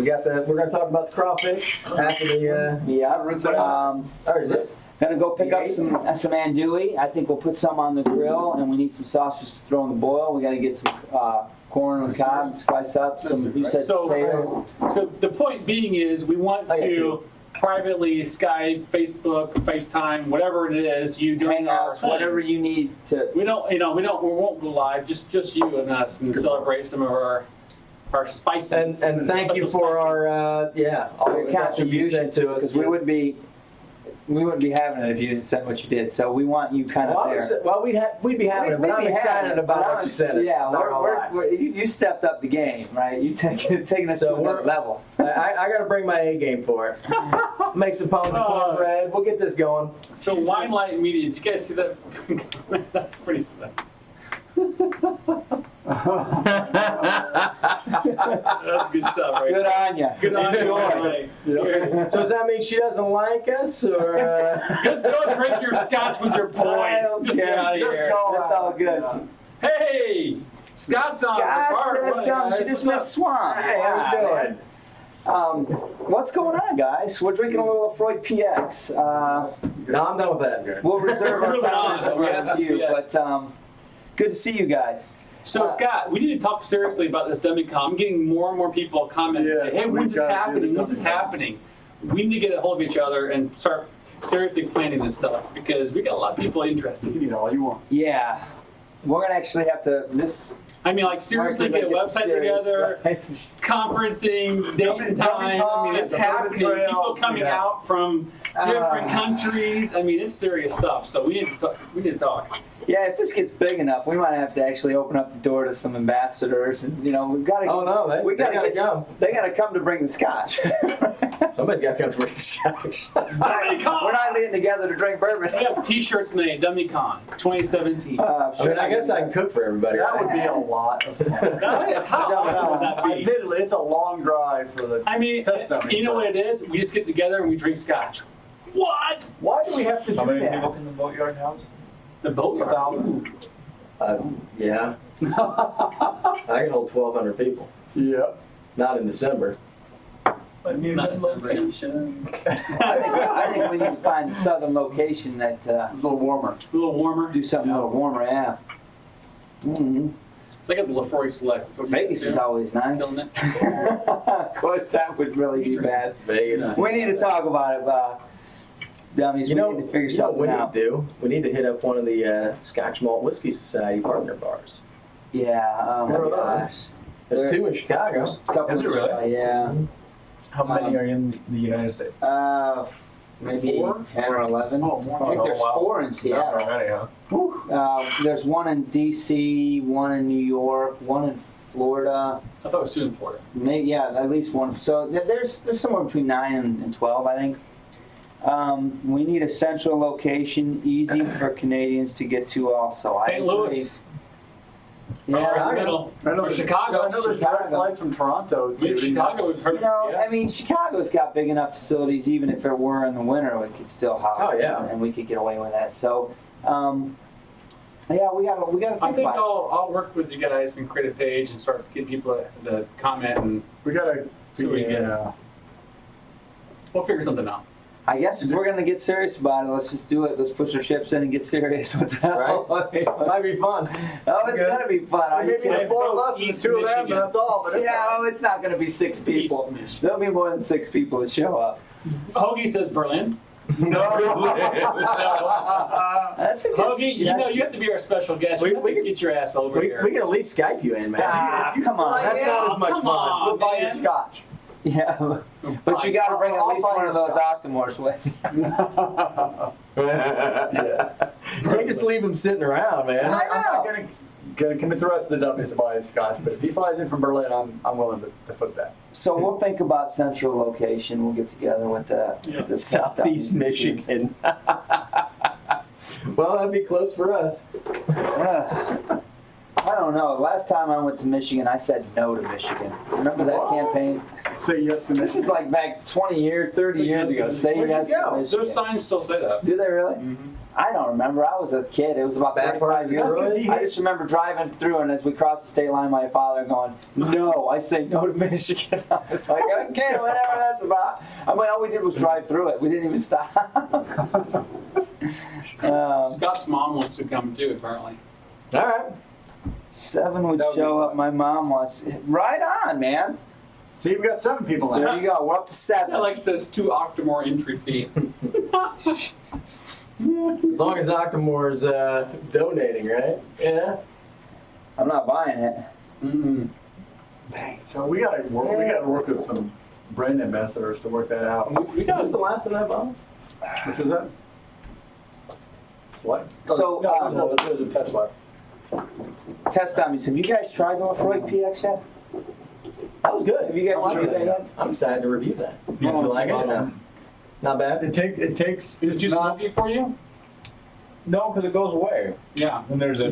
gonna talk about the crawfish after the. Yeah. Rinse it I already did. Gonna go pick up some andouille. I think we'll put some on the grill, and we need some sausages to throw in the boil. We gotta get some corn on the cob, slice up some. You said potatoes. So the point being is, we want I got to you. privately Skype, Facebook, FaceTime, whatever it is, you doing our Hangouts, thing. whatever you need to. We won't go live. Just you and us, and celebrate some of our spices. And thank you Special for spices. all Your the contribution to it, because we wouldn't be having it if you didn't send what you did. So we want you kind of there. Well, we'd be having it, but I'm excited about what you said. Yeah, you stepped up the game, right? You taking us to another level. I got to bring my A game for it. Make some pounds of cornbread. We'll get this going. So Wine Light Media, did you guys see that? That's pretty fun. That's good stuff, right? Good on you. Good on Enjoy. you. Yep. So does that mean she doesn't like us, or? Just go drink your scotch with your boys. Just get out of here. That's all good. Hey, Scott's on. Scotch, that's dumb. She just missed Swan. Hey, how you doing? What's going on, guys? We're drinking a little Freud PX. No, I'm done with that. We'll reserve our Moving on. comments for We have you, PX. but good to see you guys. So Scott, we need to talk seriously about this Dummy Con. I'm getting more and more people commenting, Yes, hey, when's we've this got to do happening? the When's this Dummy Con. happening? We need to get a hold of each other and start seriously planning this stuff because we got a lot of people interested. You can eat all you want. Yeah. We're going to actually have to, I mean, like seriously, Mark, get a make it website serious, together, right? conferencing, date Dummy and time. I mean, it's Con, happening. the Trail, People coming yeah. out from different countries. I mean, it's serious stuff. So we need to talk. We need to talk. Yeah, if this gets big enough, we might have to actually open up the door to some ambassadors, and we've got to. Oh no, they gotta come. They got to come to bring the scotch. Somebody's got to come to bring the scotch. Dummy Con. We're not getting together to drink bourbon. We have T-shirts made. Dummy Con 2017. I mean, I guess I can cook for everybody. That would be a lot of fun. How awesome would that be? Admittedly, it's a long drive for the I mean, test dummy. you know what it is? We just get together and we drink scotch. What? Why do we have to do How many that? people can the boatyard house? The boat. 1,000. Yeah, I can hold 1,200 people. Yeah. Not in December. Not a celebration. I think we need to find a southern location that A little warmer. A little warmer. do something a little warmer. Yeah. Mm-hmm. It's like at the Lefroy Select. That's what you Vegas do. is always nice. Killing it. Of course, that would really be bad. Vegas. We need to talk about it, Dummies. We need to figure something what out. we need to do? We need to hit up one of the Scotch Malt Whiskey Society partner bars. Yeah. Oh Where my are gosh. There's two in Chicago. It's a couple Is it of- really? Yeah. How many are in the United States? Maybe 4? 10 or 11. Oh, more. I think there's 4 in Not Seattle. very many, huh? There's one in D.C., one in New York, one in Florida. I thought it was 2 in Florida. Maybe, yeah, at least one. So there's somewhere between 9 and 12, I think. We need a central location, easy for Canadians to get to also. St. Louis. Yeah. Middle. I know Or Chicago. I know there's direct flights from Toronto to Chicago is You know, I mean, Chicago's got big enough facilities. Even if it were in the winter, we could still house. Oh, yeah. And we could get away with that. So, yeah, we gotta think I think about it. I'll work with you guys and create a page and start getting people to comment and We gotta. See what we get. we'll figure something out. I guess if we're gonna get serious about it, let's just do it. Let's push our chips in and get serious. What the hell? Might be fun. Oh, it's Good. gonna be fun. Are you Maybe kidding? the 4 of us and East 2 of them, Michigan. that's all. But it's Yeah, it's not gonna be 6 people. East Michigan. There'll be more than 6 people that show up. Hoagie says Berlin. That's a good Hoagie, you know you suggestion. have to be our special guest. We- You have we to can- get your ass over We here. can at least Skype you in, man. Ah, If you come on. fly That's in, not as much come fun. on, We'll buy you man. scotch. Yeah, but you gotta bring at I'll least buy one you of those stuff. octomores with you. Yes. Can't just leave him sitting around, man. I I'm not know. gonna commit the rest of the dummies to buy his scotch, but if he flies in from Berlin, I'm willing to foot that. So we'll think about central location. We'll get together with the Yeah. the test Southeast dummies and see. Michigan. Well, that'd be close for us. I don't know. Last time I went to Michigan, I said no to Michigan. Remember that campaign? Say yes to This is like back 20 years, 30 years ago. Say Where'd you yes go? to Michigan. Those signs still say that. Do they really? Mm-hmm. I don't remember. I was a kid. It was about Back part 35 of years your ago. life? I just remember driving through, and as we crossed the state line, my father going, "No, I say no to Michigan." I was like, "Okay, whatever that's about." I mean, all we did was drive through it. We didn't even stop. Scott's mom wants to come too, apparently. All right. 7 would That would be show up. fun. My mom wants. Right on, man. See, we got 7 people now. There you go. We're up to 7. That like says 2 Octomore entry fee. As long as Octomore's donating, right? Yeah. I'm not buying it. Mm-mm. Dang. So we gotta work with some brand ambassadors to work that out. We Is got this the last of that bottle? Which is that? Select. So, no, there's a touch left. Test dummies. Have you guys tried the Lafroy PX yet? That was good. Have you guys I like reviewed that that. yet? I'm excited to review that. Did you like it? No. Not bad. It takes. Is it just smoky for you? No, because it goes away. Yeah. And there's a,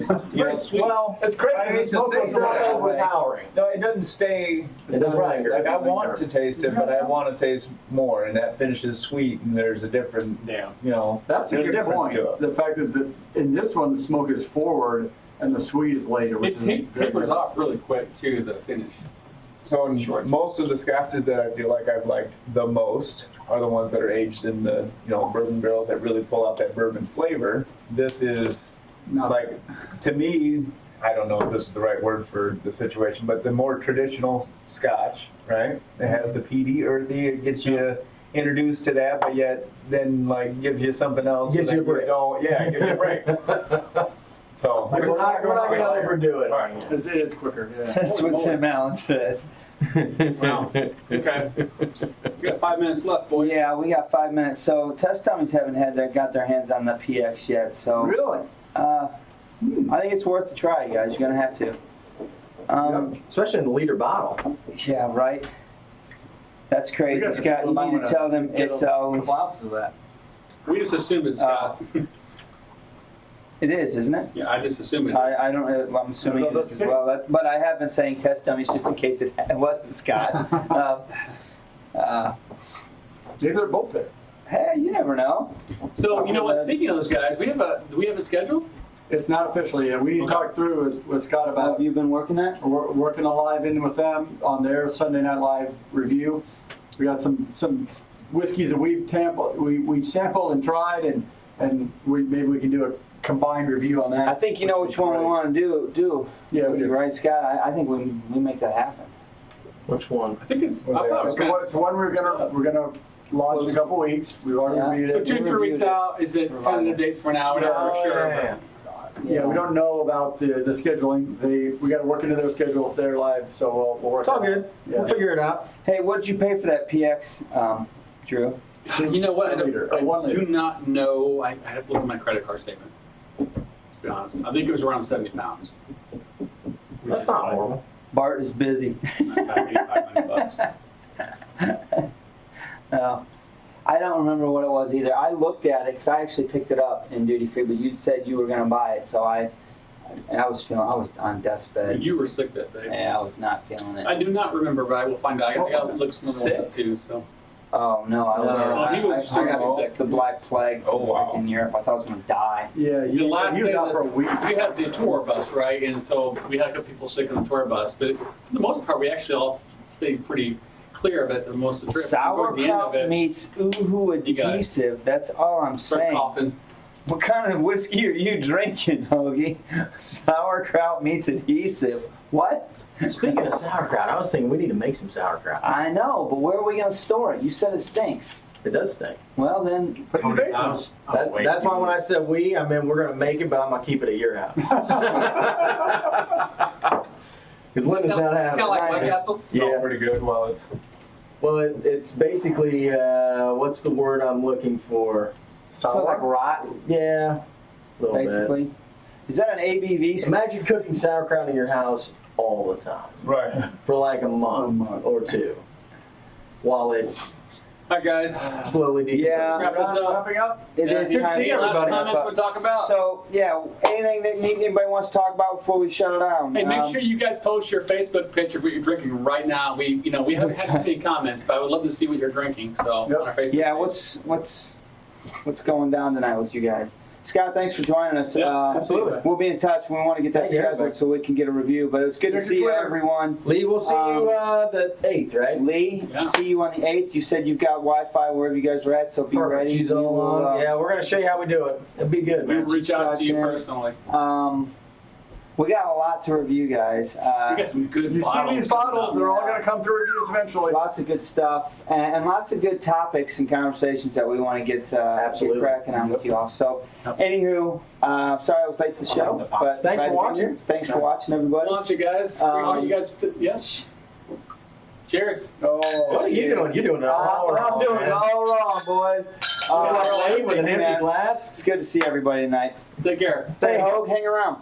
well, It's great. I It's hate to say smoke It's not that. overpowering. No, it doesn't stay. It doesn't right. linger. Like I want to taste it, but I want to taste more, and that finishes sweet, and there's a different, Yeah. you know, That's a there's good difference point. to it. The fact that in this one the smoke is forward and the sweet is later, which It is tapers off really quick too, the finish. So in Sure. most of the scotches that I feel like I've liked the most are the ones that are aged in the, bourbon barrels that really pull out that bourbon flavor. This is not like, to me, I don't know if this is the right word for the situation, but the more traditional scotch, right? It has the peaty, earthy, it gets you introduced to that, but yet then like gives you something else. Gives so you a that break. Yeah, gives you a break. So We're not going to overdo it. All right. It is quicker. Yeah. That's what Tim Allen says. Wow. Okay. We got 5 minutes left, boys. Yeah, we got 5 minutes. So test dummies haven't got their hands on the PX yet. So Really? I think it's worth a try, guys. You're gonna have to. Especially in the liter bottle. Yeah, right. That's We crazy, got Scott. You need to tell them it's a couple ounces of that. We just assume it's Scott. it is, isn't it? Yeah, I just assume it. I don't. I'm assuming it is as well. But I have been saying test dummies just in case it wasn't Scott. Maybe they're both there. Hey, you never know. So, you know what? Speaking of those guys, do we have a schedule? It's not officially yet. We Okay. talked through with Scott Have about you been working that? working a live in with them on their Sunday Night Live review. We got some whiskeys that we've sampled and tried, and maybe we can do a combined review on that. I think you know which one we want to do. Yeah, we with you, do. right, Scott? I think we make that happen. Which one? I think it's. I thought it was kind It's one we're gonna launch in a couple weeks. We've already Yeah. reviewed So it. 2-3 weeks out. Is it tentative date for now? Whatever. Oh, Sure. yeah. Yeah, we don't know about the scheduling. We got to work into their schedules. They're live, so we'll work. It's all it out. good. Yeah. We'll figure it out. Hey, what did you pay for that PX, Drew? You know what? I, 1 liter, don't, I 1 do liter. not know. I have to look at my credit card statement. To be honest, I think it was around 70 pounds. That's not horrible. Bart is busy. About 85, 90 bucks. No, I don't remember what it was either. I looked at it because I actually picked it up in duty free, but you said you were going to buy it, so I was on deathbed. You were sick that day. Yeah, I was not feeling it. I do not remember, but I will find out. I got to look some other ones up too. So Oh no, No, he was I got seriously sick. the Black Plague Oh, wow. in Europe. I thought I was going to die. Yeah, the you last was day out of for a week. we had the tour bus, right? And so we had a couple people sick on the tour bus, but for the most part, we actually all stayed pretty clear of it. The most of the trip. Towards the end of Sauerkraut it, meets ooh You got it. adhesive. That's all I'm started saying. coughing. What kind of whiskey are you drinking, Hoagie? Sauerkraut meets adhesive. What? Speaking of sauerkraut, I was thinking we need to make some sauerkraut. I know, but where are we going to store it? You said it stinks. It does stink. Well, then, Put it in your basement. That's why when I said we, I mean we're going to make it, but I'm going to keep it at your house. Because Linda's not having Kind of like it. White Castle. Smell Yeah. pretty good while it's Well, it's basically, what's the word I'm looking for? smell like rot, Yeah, a little bit. basically. Is that an ABV? Imagine cooking sauerkraut in your house all the time right. for like a month or two, while it All right, guys. Slowly decomposing. Yeah. Wrap this up. Wrapping up? It is good to time see to Any last wrap comments up. we talk about? So yeah, anything that anybody wants to talk about before we shut it down? Hey, make sure you guys post your Facebook picture of what you're drinking right now. We haven't had too many comments, but I would love to see what you're drinking. So Yep. on our Facebook. Yeah, page. what's going down tonight with you guys? Scott, thanks for joining us. Yeah, absolutely. We'll be in touch. We want to get that Thank you, scheduled everybody. so we can get a review. But it's good to Check see your Twitter. everyone. Lee, we'll see you the 8th, right? Lee, Yeah. see you on the 8th. You said you've got Wi-Fi wherever you guys are at, so be Perfect. ready. She's We all will, on. Yeah, we're going to show you how we do it. It'll be good, We'll man. reach out to you Scott, personally. We got a lot to review, guys. We got some good You bottles. see these coming bottles, up. they're all going to come through reviews eventually. Lots of good stuff and lots of good topics and conversations that we want to get Absolutely. cracking on with you all. So, anywho, sorry I was late to the show, but Thanks glad to for be watching. here. Thanks for watching, everybody. Launch you guys. Appreciate you guys. Yes. Cheers. What are you doing? You're doing it all wrong. I'm doing it all wrong, boys. Late with an empty man. glass. It's good to see everybody tonight. Take care. Hey, Hogue, hang around.